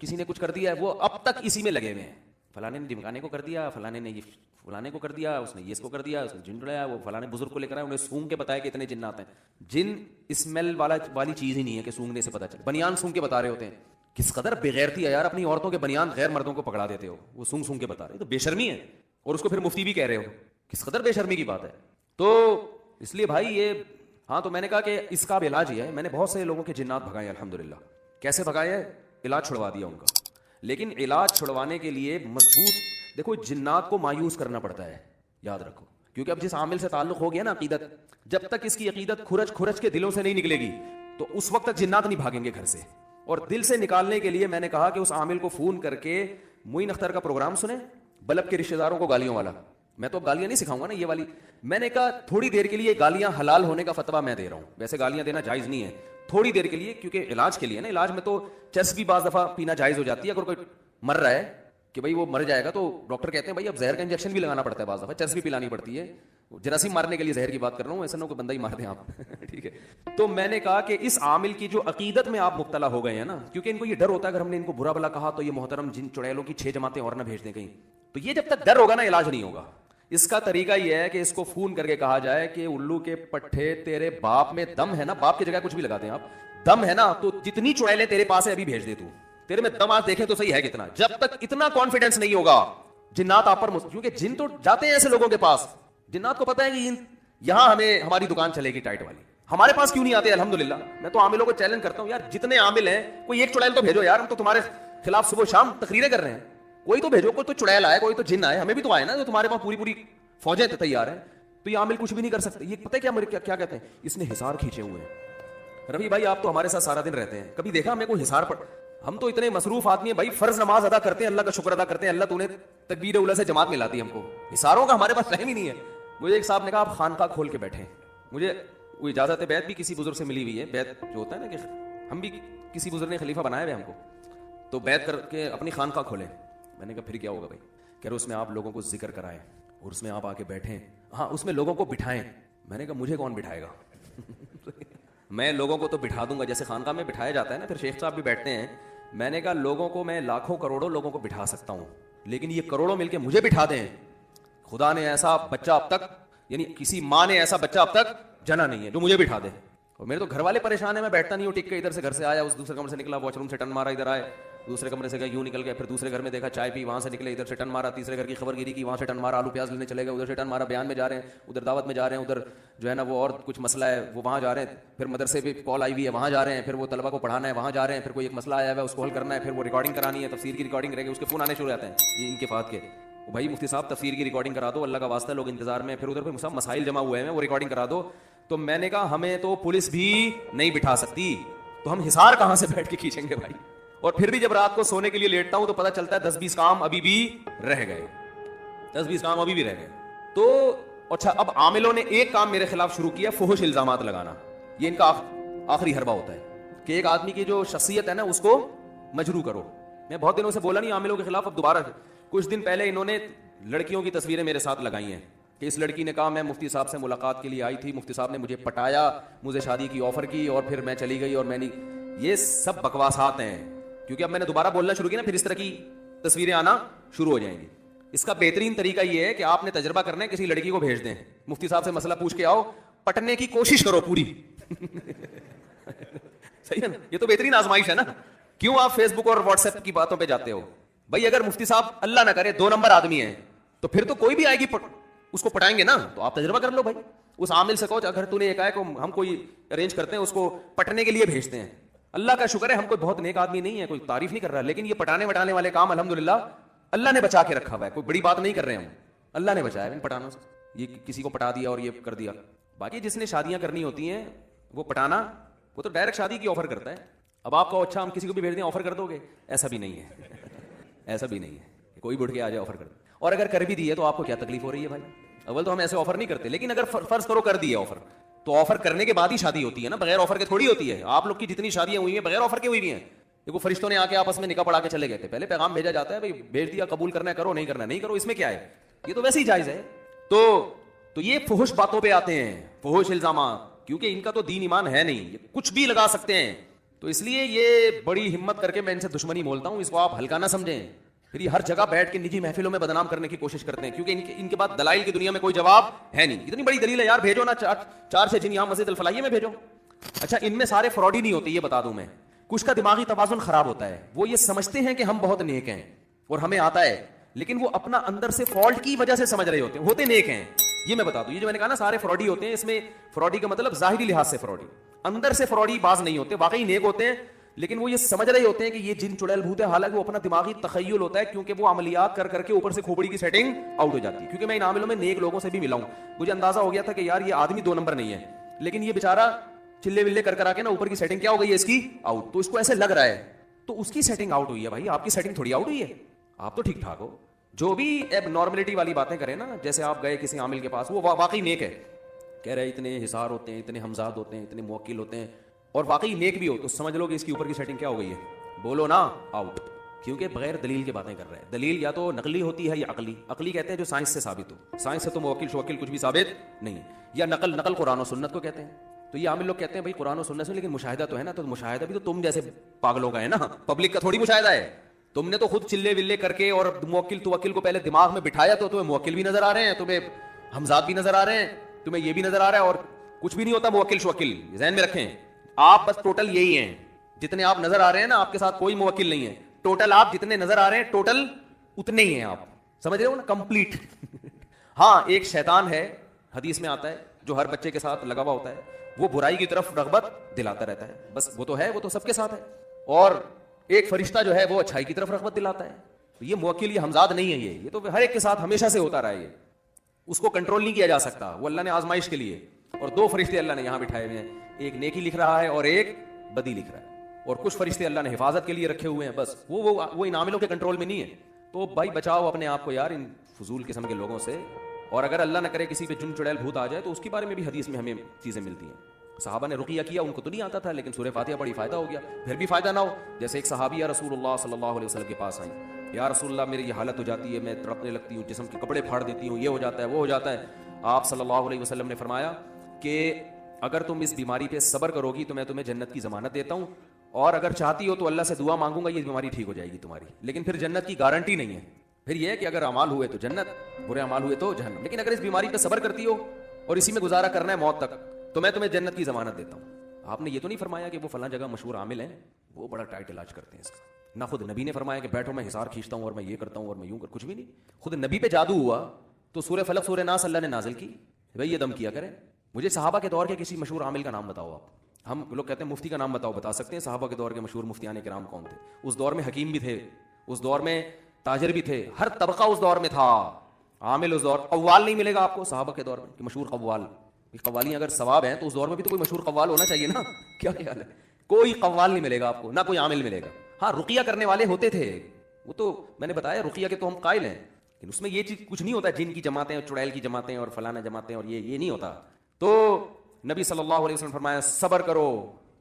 किसी ने कुछ कर दिया है, वो अब तक इसी में लगे हुए हैं। फलाने ने ढिमकाने को कर दिया, फलाने ने ये फलाने को कर दिया, उसने ये इसको कर दिया, उसने जिन चुड़ाया, वो फलाने बुजुर्ग को लेकर आए, उन्हें सूंघ के बताया कि इतने जिन्नात हैं। जिन स्मेल वाली चीज ही नहीं है कि सूंघने से पता चले। बनियान सूंघ के बता रहे होते हैं। किस कदर बेगैरती है यार, अपनी औरतों के बनियान गैर मर्दों को पकड़ा देते हो, वो सूंघ सूंघ के बता रहे, तो बेशर्मी है। और उसको फिर मुफ्ती भी कह रहे हो, किस कदर बेशर्मी की बात है। तो इसलिए भाई ये, हाँ, तो मैंने कहा कि इसका भी इलाज ही है। मैंने बहुत से लोगों के जिन्नात भगाए अल्हम्दुलिल्लाह। कैसे भगाए हैं? इलाज छुड़वा दिया उनका। लेकिन इलाज छुड़वाने के लिए मजबूत, देखो जिन्नात को मायूस करना पड़ता है, याद रखो। क्योंकि अब जिस आमिल से ताल्लुक हो गया ना अकीदत, जब तक इसकी अकीदत खुरच खुरच के दिलों से नहीं निकलेगी तो उस वक्त तक जिन्नात नहीं भागेंगे घर से। और दिल से निकालने के लिए मैंने कहा कि उस आमिल को फोन करके मोइन अख्तर का प्रोग्राम सुने, बल्ब के रिश्तेदारों को गालियों वाला। मैं तो गालियां नहीं सिखाऊंगा ना ये वाली। मैंने कहा थोड़ी देर के लिए गालियां हलाल होने का फतवा मैं दे रहा हूं। वैसे गालियां देना जायज नहीं है, थोड़ी देर के लिए, क्योंकि इलाज के लिए ना, इलाज में तो चरस भी बाज दफा पीना जायज हो जाती है। अगर कोई मर रहा है कि भाई वो मर जाएगा तो डॉक्टर कहते हैं भाई अब जहर का इंजेक्शन भी लगाना पड़ता है, बाज दफा चरस भी पिलानी पड़ती है। जरासीम मारने के लिए जहर की बात कर रहा हूं, ऐसा ना कोई बंदा ही मार दें आप ठीक है। तो मैंने कहा कि इस आमिल की जो अकीदत में आप मुब्तला हो गए हैं ना, क्योंकि इनको ये डर होता है अगर हमने इनको बुरा भला कहा तो ये मोहतरम जिन चुड़ैलों की 6 जमातें और ना भेज दें कहीं। तो ये जब तक डर होगा ना, इलाज नहीं होगा। इसका तरीका यह है कि इसको फोन करके कहा जाए कि उल्लू के पट्टे, तेरे बाप में दम है ना, बाप की जगह कुछ भी लगाते हैं आप, दम है ना तो जितनी चुड़ैलें तेरे पास है अभी भेज दे तू, तेरे में दम आज देखे तो सही है कितना। जब तक इतना कॉन्फिडेंस नहीं होगा जिन्नात आप पर, क्योंकि जिन तो जाते हैं ऐसे लोगों के पास, जिन्नात को पता है कि यहां हमें हमारी दुकान चलेगी टाइट वाली, हमारे पास क्यों नहीं आते अल्हम्दुलिल्लाह। मैं तो आमिलों को चैलेंज करता हूं यार, जितने आमिल हैं कोई एक चुड़ैल तो भेजो यार, हम तो तुम्हारे खिलाफ सुबह शाम तकरीरें कर रहे हैं, कोई तो भेजो, कोई तो चुड़ैल आए, कोई तो जिन्न आए, हमें भी तो आए ना, जो तुम्हारे पास पूरी पूरी फौजें तैयार है। तो ये आमिल कुछ भी नहीं कर सकते। ये पता है क्या मेरे क्या कहते हैं, इसने हिसार खींचे हुए हैं। रवि भाई आप तो हमारे साथ सारा दिन रहते हैं, कभी देखा हमें कोई हिसार पर? हम तो इतने मसरूफ आदमी है भाई, फर्ज नमाज अदा करते हैं, अल्लाह का शुक्र अदा करते हैं, अल्लाह तूने तकबीर उला से जमात मिलाती है हमको, हिसारों का हमारे पास टाइम ही नहीं है। मुझे एक साहब ने कहा आप खानका खोल के बैठे। मुझे वो इजाजत है, बैत भी किसी बुजुर्ग से मिली हुई है, बैत जो होता है ना कि हम भी किसी बुजुर्ग ने खलीफा बनाया हुआ हमको, तो बैत करके अपनी खानका खोलें। मैंने कहा फिर क्या होगा भाई? कह रहे उसमें आप लोगों को जिक्र कराएं और उसमें आप आके बैठें, हाँ उसमें लोगों को बिठाएं। मैंने कहा मुझे कौन बिठाएगा मैं लोगों को तो बिठा दूंगा जैसे खानका में बिठाया जाता है ना, फिर शेख साहब भी बैठते हैं। मैंने कहा लोगों को मैं लाखों करोड़ों लोगों को बिठा सकता हूं, लेकिन ये करोड़ों मिलके मुझे बिठा दें, खुदा ने ऐसा बच्चा अब तक, यानी किसी माँ ने ऐसा बच्चा अब तक जना नहीं है जो मुझे बिठा दे। और मेरे तो घर वाले परेशान है, मैं बैठता नहीं हूँ टिक के, इधर से घर से आया, उस दूसरे कमरे से निकला, वॉशरूम से टन मारा, इधर आए, दूसरे कमरे से गए, यूं निकल गए, फिर दूसरे घर में देखा चाय पी, वहां से निकले, इधर से टन मारा, तीसरे घर की खबरगिरी की, वहां से टन मारा, आलू प्याज लेने चले गए, उधर से टन मारा, बयान में जा रहे हैं, उधर दावत में जा रहे हैं, उधर जो है ना वो और कुछ मसला है वो वहां जा रहे हैं, फिर मदरसे पे कॉल आई हुई है वहां जा रहे हैं, फिर वो तलबा को पढ़ाना है वहां जा रहे हैं, फिर कोई एक मसला आया है उसको हल करना है, फिर वो रिकॉर्डिंग करानी है, तफसीर की रिकॉर्डिंग रहेगी, उसके फोन आने शुरू हो जाते हैं ये इनके फात के, भाई मुफ्ती साहब तफसीर की रिकॉर्डिंग करा दो, अल्लाह का वास्ता लोग इंतजार में, फिर उधर पे सब मसाइल जमा हुए हैं वो रिकॉर्डिंग करा दो। तो मैंने कहा हमें तो पुलिस भी नहीं बिठा सकती, तो हम हिसार कहां से बैठ के खींचेंगे भाई। और फिर भी जब रात को सोने के लिए लेटता हूं तो पता चलता है 10-20 काम अभी भी रह गए, 10-20 काम अभी भी रह गए। तो अच्छा, अब आमिलों ने एक काम मेरे खिलाफ शुरू किया, फुहुश इल्जामात लगाना। ये इनका आखिरी हरबा होता है कि एक आदमी की जो शख्सियत है ना उसको मजरू करो। मैं बहुत दिनों से बोला नहीं आमिलों के खिलाफ, अब दोबारा कुछ दिन पहले इन्होंने लड़कियों की तस्वीरें मेरे साथ लगाई हैं कि इस लड़की ने कहा मैं मुफ्ती साहब से मुलाकात के लिए आई थी, मुफ्ती साहब ने मुझे पटाया, मुझे शादी की ऑफर की और फिर मैं चली गई और मैंने, ये सब बकवासात हैं। क्योंकि अब मैंने दोबारा बोलना शुरू किया ना, फिर इस तरह की तस्वीरें आना शुरू हो जाएंगी। इसका बेहतरीन तरीका यह है कि आपने तजर्बा करना है, किसी लड़की को भेज दें, मुफ्ती साहब से मसला पूछ के आओ, पटने की कोशिश करो पूरी सही है ना? ये तो बेहतरीन आजमाइश है ना। क्यों आप फेसबुक और व्हाट्सएप की बातों पे जाते हो भाई? अगर मुफ्ती साहब अल्लाह ना करे 2 नंबर आदमी है तो फिर तो कोई भी आएगी उसको पटाएंगे ना। तो आप तजर्बा कर लो भाई, उस आमिल से कहो अगर तूने एक आए को हम कोई अरेंज करते हैं, उसको पटने के लिए भेजते हैं। अल्लाह का शुक्र है हम कोई बहुत नेक आदमी नहीं है, कोई तारीफ नहीं कर रहा, लेकिन ये पटाने वटाने वाले काम अल्हम्दुलिल्लाह अल्लाह ने बचा के रखा हुआ है, कोई बड़ी बात नहीं कर रहे हम, अल्लाह ने बचाया इन पटानों से। ये किसी को पटा दिया और ये कर दिया। बाकी जिसने शादियां करनी होती हैं वो पटाना, वो तो डायरेक्ट शादी की ऑफर करता है। अब आप कहो अच्छा हम किसी को भी भेज दें ऑफर कर दोगे, ऐसा भी नहीं है ऐसा भी नहीं है, कोई बुढ़ के आ जाए ऑफर कर दे। और अगर कर भी दी है तो आपको क्या तकलीफ हो रही है भाई? अव्वल तो हम ऐसे ऑफर नहीं करते, लेकिन अगर फर्ज करो कर दिया ऑफर, तो ऑफर करने के बाद ही शादी होती है ना, बगैर ऑफर के थोड़ी होती है। आप लोग की जितनी शादियां हुई हैं बगैर ऑफर के हुई भी हैं। देखो फरिश्तों ने आके आपस में निकाह पढ़ा के चले गए थे, पहले पैगाम भेजा जाता है, भाई भेज दिया, कबूल करना है करो, नहीं करना नहीं करो, इसमें क्या है, ये तो वैसे ही जायज है। तो ये फुहुश बातों पे आते हैं, फुहुश इल्जामा, क्योंकि इनका तो दीन ईमान है नहीं, ये कुछ भी लगा सकते हैं। तो इसलिए ये बड़ी हिम्मत करके मैं इनसे दुश्मनी बोलता हूं, इसको आप हल्का ना समझें। फिर ये हर जगह बैठ के निजी महफिलों में बदनाम करने की कोशिश करते हैं, क्योंकि इनके पास दलाइल की दुनिया में कोई जवाब है नहीं। इतनी बड़ी दलील है यार, भेजो ना चार से जिन यहाँ मस्जिद अल फलाहिया में भेजो। अच्छा, इनमें सारे फ्रॉडी नहीं होते, ये बता दूं मैं। कुछ का दिमागी तवाजुन खराब होता है, वो ये समझते हैं कि हम बहुत नेक हैं और हमें आता है, लेकिन वो अपना अंदर से फॉल्ट की वजह से समझ रहे होते नेक हैं। ये मैं बता दूं, ये जो मैंने कहा ना सारे फ्रॉडी होते हैं, इसमें फ्रॉडी का मतलब जाहिरी लिहाज से फ्रॉडी, अंदर से फ्रॉडी बाज नहीं होते, वाकई नेक होते हैं, लेकिन वो ये समझ रहे होते हैं कि ये जिन चुड़ैल भूत है। हालांकि वो अपना दिमागी तखय्युल होता है, क्योंकि वो अमलियात कर करके ऊपर से खोपड़ी की सेटिंग आउट हो जाती है। क्योंकि मैं इन आमिलों में नेक लोगों से भी मिला हूं, मुझे अंदाजा हो गया था कि यार ये आदमी 2 नंबर नहीं है, लेकिन ये बेचारा चिल्ले विल्ले कर आके ना ऊपर की सेटिंग क्या हो गई है इसकी आउट, तो इसको ऐसे लग रहा है, तो उसकी सेटिंग आउट हुई है। भाई आपकी सेटिंग थोड़ी आउट हुई है, आप तो ठीक ठाक हो। जो भी एबनॉर्मलिटी वाली बातें करें ना, जैसे आप गए किसी आमिल के पास, वो वाकई नेक है, कह रहे इतने हिसार होते हैं, इतने हमजाद होते हैं, इतने मुवक्किल होते हैं, और वाकई नेक भी हो, तो समझ लो कि इसकी ऊपर की सेटिंग क्या हो गई है, बोलो ना आउट। क्योंकि बगैर दलील के बातें कर रहे हैं। दलील या तो नकली होती है या अकली। अकली कहते हैं जो साइंस से साबित हो, साइंस से तो मुवक्किल शवक्किल कुछ भी साबित नहीं, या नकल कुरान और सुन्नत को कहते हैं। तो ये आमिल लोग कहते हैं भाई कुरान और सुन्नत से, लेकिन मुशाहिदा तो है ना, तो मुशाहिदा भी तो तुम जैसे पागलों का है ना, पब्लिक का थोड़ी मुशाहिदा है। तुमने तो खुद चिल्ले विल्ले करके और मुवक्किल तुवक्किल को पहले दिमाग में बिठाया, तो तुम्हें मुवक्किल भी नजर आ रहे हैं, तुम्हें हमजाद भी नजर आ रहे हैं, तुम्हें ये भी नजर आ रहा है, और कुछ भी नहीं होता मुवक्किल शवक्किल, ज़हन में रखें। आप बस टोटल यही हैं, जितने आप नजर आ रहे हैं ना, आपके साथ कोई मुवक्किल नहीं है, टोटल आप जितने नजर आ रहे हैं टोटल उतने ही हैं आप, समझ रहे हो ना, कंप्लीट। हाँ, एक शैतान है, हदीस में आता है, जो हर बच्चे के साथ लगा हुआ होता है, वो बुराई की तरफ रगबत दिलाता रहता है, बस वो तो है, वो तो सबके साथ है। और एक फरिश्ता जो है वो अच्छाई की तरफ रगबत दिलाता है। तो ये मुवक्किल, ये हमजाद नहीं है, ये तो हर एक के साथ हमेशा से होता रहा है, ये उसको कंट्रोल नहीं किया जा सकता, वो अल्लाह ने आजमाइश के लिए। और 2 फरिश्ते अल्लाह ने यहां बिठाए हुए हैं, एक नेकी लिख रहा है और एक बदी लिख रहा है, और कुछ फरिश्ते अल्लाह ने हिफाजत के लिए रखे हुए हैं, बस वो इन आमिलों के कंट्रोल में नहीं है। तो भाई बचाओ अपने आप को यार इन फजूल किस्म के लोगों से। और अगर अल्लाह न करे किसी पे जुन चुड़ैल भूत आ जाए, तो उसके बारे में भी हदीस में हमें चीजें मिलती हैं। सहाबा ने रुकिया किया, उनको तो नहीं आता था, लेकिन सूरह फातिहा पढ़ी, फायदा हो गया। फिर भी फायदा ना हो, जैसे एक सहाबी या रसूलुल्लाह सल्लल्लाहु अलैहि वसल्लम के पास आई, या रसूलुल्लाह मेरी ये हालत हो जाती है, मैं तड़पने लगती हूँ, जिस्म के कपड़े फाड़ देती हूँ, ये हो जाता है, वो हो जाता है। आप सल्लल्लाहु अलैहि वसल्लम ने फरमाया कि अगर तुम इस बीमारी पे सब्र करोगी तो मैं तुम्हें जन्नत की जमानत देता हूँ, और अगर चाहती हो तो अल्लाह से दुआ मांगूंगा, ये बीमारी ठीक हो जाएगी तुम्हारी, लेकिन फिर जन्नत की गारंटी नहीं है। फिर यह है कि अगर अमाल हुए तो जन्नत, बुरे अमाल हुए तो जहन्नम, लेकिन अगर इस बीमारी पे सब्र करती हो और इसी में गुजारा करना है मौत तक, तो मैं तुम्हें जन्नत की जमानत देता हूँ। आपने ये तो नहीं फरमाया कि वो फलां जगह मशहूर आमिल हैं, वो बड़ा टाइट इलाज करते हैं इसका। ना खुद नबी ने फरमाया कि बैठो मैं हिसार खींचता हूँ और मैं ये करता हूँ और मैं यूं कर, कुछ भी नहीं। खुद नबी पे जादू हुआ तो सूरह फलक सूरह नास अल्लाह ने नाजिल की, भाई ये दम किया करें। मुझे सहाबा के दौर के किसी मशहूर आमिल का नाम बताओ आप। हम लोग कहते हैं मुफ्ती का नाम बताओ, बता सकते हैं सहाबा के दौर के मशहूर मुफ्तियान किराम कौन थे? उस दौर में हकीम भी थे, उस दौर में ताजिर भी थे, हर तबका उस दौर में था। आमिल उस दौर, कव्वाल नहीं मिलेगा आपको सहाबा के दौर में कि मशहूर कव्वाल। कव्वाली अगर सवाब है तो उस दौर में भी तो कोई मशहूर कव्वाल होना चाहिए ना, क्या ख्याल है? कोई कव्वाल नहीं मिलेगा आपको, ना कोई आमिल मिलेगा। हाँ, रुकिया करने वाले होते थे, वो तो मैंने बताया, रुकिया के तो हम कायल हैं, लेकिन उसमें ये चीज कुछ नहीं होता, जिन की जमातें और चुड़ैल की जमातें और फलाना जमातें और ये नहीं होता। तो नबी सल्लल्लाहु अलैहि वसल्लम फरमाया सब्र करो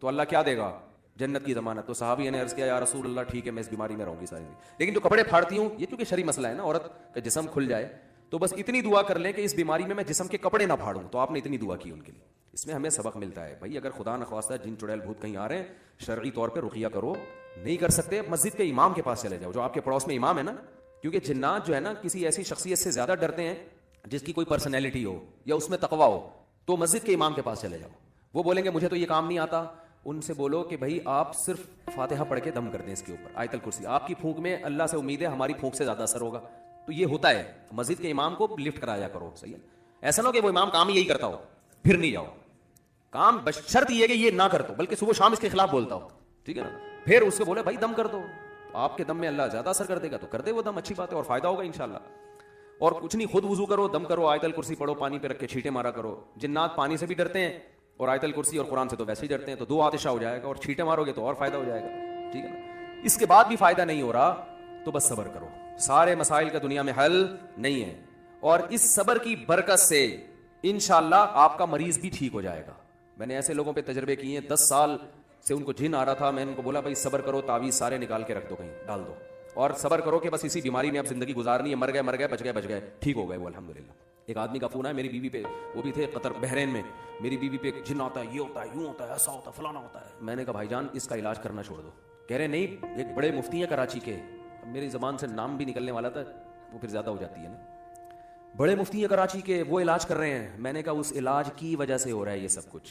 तो अल्लाह क्या देगा? जन्नत की जमानत। तो सहाबी ने अर्ज किया या रसूल अल्लाह ठीक है मैं इस बीमारी में रहूंगी सारी, लेकिन जो कपड़े फाड़ती हूँ, ये चूंकि शरी मसला है ना, औरत का जिस्म खुल जाए, तो बस इतनी दुआ कर लें कि इस बीमारी में मैं जिस्म के कपड़े ना फाड़ूं। तो आपने इतनी दुआ की उनके लिए। इसमें हमें सबक मिलता है भाई, अगर खुदा न ख्वास्ता जिन चुड़ैल भूत कहीं आ रहे हैं, शरई तौर पर रुकिया करो। नहीं कर सकते, मस्जिद के इमाम के पास चले जाओ, जो आपके पड़ोस में इमाम है ना, क्योंकि जिन्नात जो है ना किसी ऐसी शख्सियत से ज्यादा डरते हैं जिसकी कोई पर्सनैलिटी हो या उसमें तकवा हो। तो मस्जिद के इमाम के पास चले जाओ, वो बोलेंगे मुझे तो ये काम नहीं आता। उनसे बोलो कि भाई आप सिर्फ फातिहा पढ़ के दम कर दें इसके ऊपर, आयतल कुर्सी। आपकी फूंक में अल्लाह से उम्मीद है हमारी फूंक से ज्यादा असर होगा। तो ये होता है, मस्जिद के इमाम को लिफ्ट कराया करो, सही है। ऐसा ना हो कि वो इमाम काम ही यही करता हो फिर नहीं जाओ, काम बस शर्त ये कि ये ना कर दो, बल्कि सुबह शाम इसके खिलाफ बोलता हो, ठीक है ना। फिर उससे बोले भाई दम कर दो, तो आपके दम में अल्लाह ज्यादा असर कर देगा, तो कर दे वो दम, अच्छी बात है और फायदा होगा इंशाल्लाह। और कुछ नहीं, खुद वजू करो, दम करो, आयतल कुर्सी पढ़ो, पानी पे रख के छींटे मारा करो। जिन्नात पानी से भी डरते हैं और आयतल कुर्सी और कुरान से तो वैसे ही डरते हैं, तो 2 आतिशा हो जाएगा और छींटे मारोगे तो और फायदा हो जाएगा, ठीक है ना। इसके बाद भी फायदा नहीं हो रहा तो बस सब्र करो, सारे मसाइल का दुनिया में हल नहीं है। और इस सबर की बरकत से इंशाअल्लाह आपका मरीज भी ठीक हो जाएगा। मैंने ऐसे लोगों पे तजर्बे किए हैं, 10 साल से उनको जिन आ रहा था, मैंने उनको बोला भाई सबर करो, तावीज सारे निकाल के रख दो, कहीं डाल दो, और सबर करो कि बस इसी बीमारी में अब जिंदगी गुजारनी है, मर गए बच गए, ठीक हो गए वो अल्हम्दुलिल्लाह। एक आदमी का फोन है मेरी बीवी पे, वो भी थे कतर बहरीन में, मेरी बीवी पे जिन आता है, ये होता है, यूं होता है, ऐसा होता है, फलाना होता है। मैंने कहा भाईजान इसका इलाज करना छोड़ दो। कह रहे नहीं, एक बड़े मुफ्ती हैं कराची के, अब मेरी जबान से नाम भी निकलने वाला था, वो फिर ज्यादा हो जाती है ना, बड़े मुफ्ती हैं कराची के, वो इलाज कर रहे हैं। मैंने कहा उस इलाज की वजह से हो रहा है ये सब कुछ,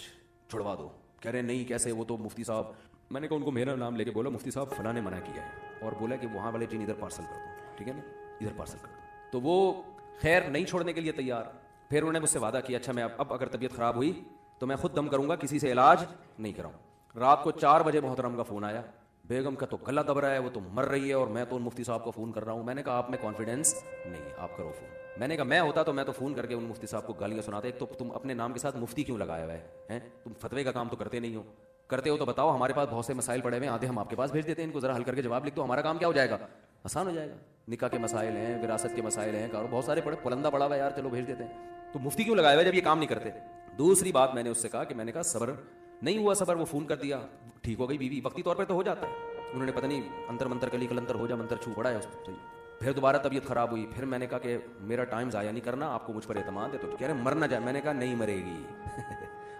छुड़वा दो। कह रहे नहीं कैसे, वो तो मुफ्ती साहब। मैंने कहा उनको मेरा नाम लेके बोला मुफ्ती साहब फलां ने मना किया है, और बोला कि वहाँ वाले जिन इधर पार्सल कर दो, ठीक है ना, इधर पार्सल कर दो। तो वो खैर नहीं छोड़ने के लिए तैयार। फिर उन्होंने मुझसे वादा किया, अच्छा मैं अब अगर तबीयत खराब हुई तो मैं खुद दम करूंगा, किसी से इलाज नहीं कराऊं। रात को 4 बजे मोहतरम का फोन आया, बेगम का तो गला दब रहा है, वो तो मर रही है, और मैं तो उन मुफ्ती साहब को फोन कर रहा हूँ। मैंने कहा आप में कॉन्फिडेंस नहीं है, आप करो फोन। मैंने कहा मैं होता तो मैं तो फोन करके उन मुफ्ती साहब को गालियां सुनाते, एक तो तुम अपने नाम के साथ मुफ्ती क्यों लगाया हुआ है, तुम फतवे का काम तो करते नहीं हो, करते हो तो बताओ, हमारे पास बहुत से मसाइल पड़े हुए हैं, आधे हम आपके पास भेज देते हैं, इनको जरा हल करके जवाब लिख दो, हमारा काम क्या हो जाएगा, आसान हो जाएगा। निकाह के मसाइल हैं, विरासत के मसाइल हैं, कारो बहुत सारे पड़े, पुलंदा पड़ा हुआ यार, चलो भेज देते हैं। तो मुफ्ती क्यों लगाया हुआ जब ये काम नहीं करते। दूसरी बात मैंने उससे कहा कि मैंने कहा सबर नहीं हुआ, सबर, वो फोन कर दिया, ठीक हो गई बीवी, वक्ती तौर पर तो हो जाता है। उन्होंने पता नहीं अंतर मंतर कली कलंतर हो जा मंतर छू पड़ा है उसको। फिर दोबारा तबीयत खराब हुई, फिर मैंने कहा कि मेरा टाइम ज़ाया नहीं करना, आपको मुझ पर एतमाद है। तो कह रहे मर ना जाए। मैंने कहा नहीं मरेगी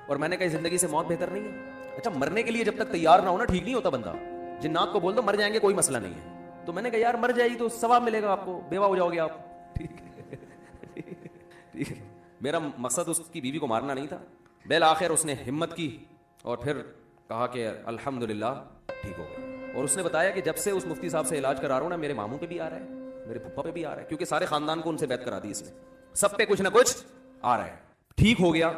और मैंने कहा जिंदगी से मौत बेहतर नहीं है। अच्छा मरने के लिए जब तक तैयार ना हो ना, ठीक नहीं होता बंदा। जिन्नात को बोल दो मर जाएंगे, कोई मसला नहीं है। तो मैंने कहा यार मर जाएगी तो सवाब मिलेगा आपको, बेवा हो जाओगे आप, ठीक है। मेरा मकसद उसकी बीवी को मारना नहीं था। बेल आखिर उसने हिम्मत की और फिर कहा कि अल्हम्दुलिल्लाह ठीक हो गया। और उसने बताया कि जब से उस मुफ्ती साहब से इलाज करा रहा हूँ ना, मेरे मामू पे भी आ रहा है, मेरे पप्पा पे भी आ रहा है, क्योंकि सारे खानदान को उनसे बैत करा दी इसने, सब पे कुछ ना कुछ आ रहा है। ठीक हो गया।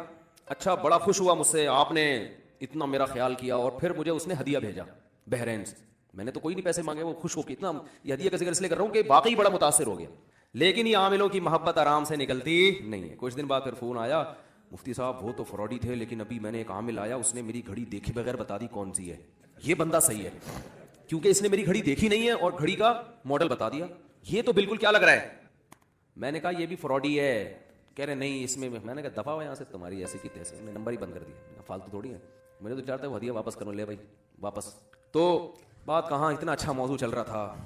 अच्छा बड़ा खुश हुआ मुझसे, आपने इतना मेरा ख्याल किया। और फिर मुझे उसने हदिया भेजा बहरीन से। मैंने तो कोई नहीं पैसे मांगे, वो खुश हो के इतना, ये हदिया का जिक्र इसलिए कर रहा हूँ कि वाकई बड़ा मुतासिर हो गया। लेकिन ये आमिलों की मोहब्बत आराम से निकलती नहीं है। कुछ दिन बाद फिर फोन आया, मुफ्ती साहब वो तो फ्रॉडी थे, लेकिन अभी मैंने एक आमिल आया, उसने मेरी घड़ी देखे बगैर बता दी कौन सी है। ये बंदा सही है, क्योंकि इसने मेरी घड़ी देखी नहीं है और घड़ी का मॉडल बता दिया। ये तो बिल्कुल क्या लग रहा है। मैंने कहा ये भी फ्रॉडी है। कह रहे नहीं इसमें। मैंने कहा दफा हो यहाँ से, तुम्हारी ऐसी की तैसे। मैंने नंबर ही बंद कर दिया, फालतू थोड़ी है। मुझे तो चाहता है हदिया वापस करो, ले भाई वापस। तो बात कहाँ, इतना अच्छा मौजू चल रहा था।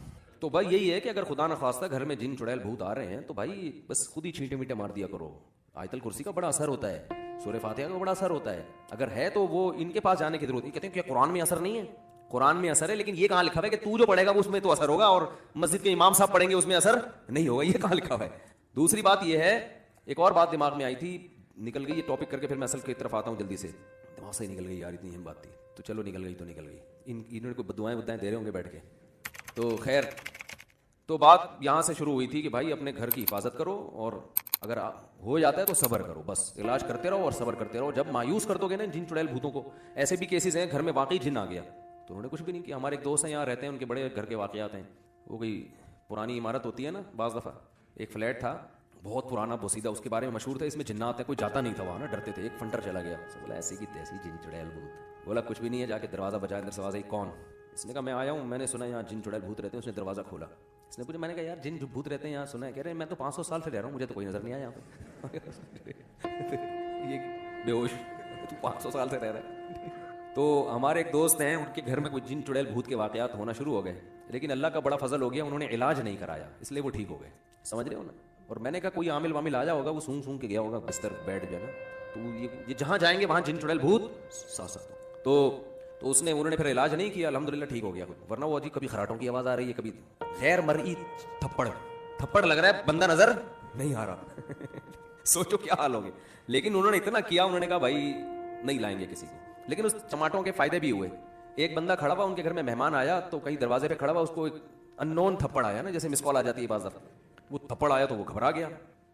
तो भाई यही है कि अगर खुदा न खास्ता घर में जिन चुड़ैल भूत आ रहे हैं तो भाई बस खुद ही छींटे मीटे मार दिया करो। आयतल कुर्सी का बड़ा असर होता है, सूरह फातिहा का बड़ा असर होता है। अगर है तो वो इनके पास जाने की जरूरत नहीं। कहते हैं क्या कुरान में असर नहीं है? कुरान में असर है, लेकिन ये कहाँ लिखा है कि तू जो पढ़ेगा उसमें तो असर होगा और मस्जिद के इमाम साहब पढ़ेंगे उसमें असर नहीं होगा? ये कहाँ लिखा हुआ है? दूसरी बात ये है, एक और बात दिमाग में आई थी, निकल गई ये टॉपिक करके, फिर मैं असल की तरफ आता हूँ जल्दी से। दिमाग से निकल गई यार, इतनी अहम बात थी। तो चलो निकल गई तो निकल गई। इन्होंने कोई बदुआएं दे रहे होंगे बैठ के। तो खैर, तो बात यहाँ से शुरू हुई थी कि भाई अपने घर की हिफाजत करो, और अगर हो जाता है तो सब्र करो, बस इलाज करते रहो और सब्र करते रहो। जब मायूस कर दोगे ना जिन चुड़ैल भूतों को, ऐसे भी केसेस हैं घर में वाकई जिन आ गया तो उन्होंने कुछ भी नहीं किया। हमारे एक दोस्त हैं यहाँ रहते हैं, उनके बड़े घर के वाकयात हैं। वो कोई पुरानी इमारत होती है ना, बाज़ दफ़ा एक फ्लैट था बहुत पुराना बोसीदा, उसके बारे में मशहूर था, इसमें जिन्नात है, कोई जाता नहीं था वहाँ ना, डरते थे। एक फंटर चला गया, बोला ऐसी की तैसी जिन चुड़ैल भूत। बोला कुछ भी नहीं है, जाके दरवाज़ा बजाया, अंदर से आवाज़ आई कौन? इसने कहा मैं आया हूँ, मैंने सुना यहाँ जिन चुड़ैल भूत रहते हैं। उसने दरवाज़ा खोला, इसने पूछा, मैंने कहा यार जिन भूत रहते हैं यहाँ सुना है? कह रहे मैं तो 500 साल से रह रहा हूँ, मुझे तो कोई नज़र नहीं आया यहाँ पे। ये बेहोश, तू 500 साल से रह रहा है। तो हमारे एक दोस्त हैं, उनके घर में कोई जिन चुड़ैल भूत के वाकयात होना शुरू हो गए, लेकिन अल्लाह का बड़ा फजल हो गया, उन्होंने इलाज नहीं कराया, इसलिए वो ठीक हो गए। समझ रहे हो ना? और मैंने कहा कोई आमिल वामिल आ होगा, वो सूंघ सूंघ के गया होगा बिस्तर बेड जो है ना, तो ये जहाँ जाएंगे वहाँ जिन चुड़ैल भूत साथ साथ। तो उसने उन्होंने फिर इलाज नहीं किया, अल्हम्दुलिल्लाह ठीक हो गया। वरना वो अजी कभी खराटों की आवाज़ आ रही है, कभी गैर मरई थप्पड़ लग रहा है, बंदा नजर नहीं आ रहा। सोचो क्या हाल हो गया। लेकिन उन्होंने इतना किया, उन्होंने कहा भाई नहीं लाएंगे किसी को। लेकिन उस चमाटों के फायदे भी हुए। एक बंदा खड़ा हुआ, उनके घर में मेहमान आया, तो कहीं दरवाजे पे खड़ा हुआ, उसको एक अननोन थप्पड़ आया ना, जैसे मिस कॉल आ जाती है बाज़ दफ़ा, वो थप्पड़ आया तो वो घबरा गया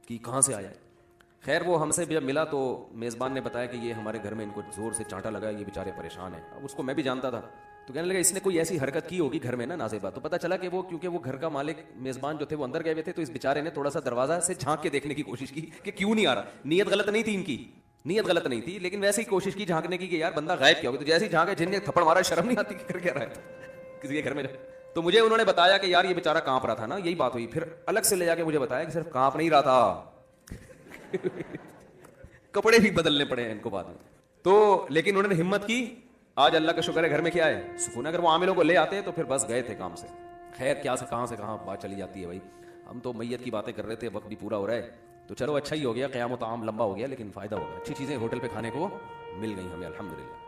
कि कहाँ से आया। खैर वो हमसे जब मिला तो मेज़बान ने बताया कि ये हमारे घर में इनको ज़ोर से चांटा लगा, ये बेचारे परेशान है। अब उसको मैं भी जानता था, तो कहने लगा इसने कोई ऐसी हरकत की होगी घर में ना नाज़ेबा। तो पता चला कि वो, क्योंकि वो घर का मालिक मेज़बान जो थे वो अंदर गए हुए थे, तो इस बेचारे ने थोड़ा सा दरवाज़ा से झांक के देखने की कोशिश की कि क्यों नहीं आ रहा। नीयत गलत नहीं थी इनकी, नीयत गलत नहीं थी, लेकिन वैसे ही कोशिश की झांकने की कि यार बंदा गायब क्या हो गया। तो जैसे ही झांके, जिनने थप्पड़ मारा, शर्म नहीं आती कर क्या रहा है किसी के घर में। तो मुझे उन्होंने बताया कि यार ये बेचारा कांप रहा था ना, यही बात हुई। फिर अलग से ले जाके मुझे बताया कि सिर्फ कांप नहीं रहा था, कपड़े भी बदलने पड़े हैं इनको बाद में। तो लेकिन उन्होंने हिम्मत की। आज अल्लाह का शुक्र है घर में क्या है, सुकून। अगर वो आमिलों को ले आते तो फिर बस गए थे काम से। खैर क्या से कहाँ बात चली जाती है भाई। हम तो मैयत की बातें कर रहे थे, वक्त भी पूरा हो रहा है। तो चलो अच्छा ही हो गया, क़याम व ताम लंबा हो गया लेकिन फ़ायदा होगा। अच्छी चीज़ें होटल पे खाने को मिल गई हमें, अल्हम्दुलिल्लाह।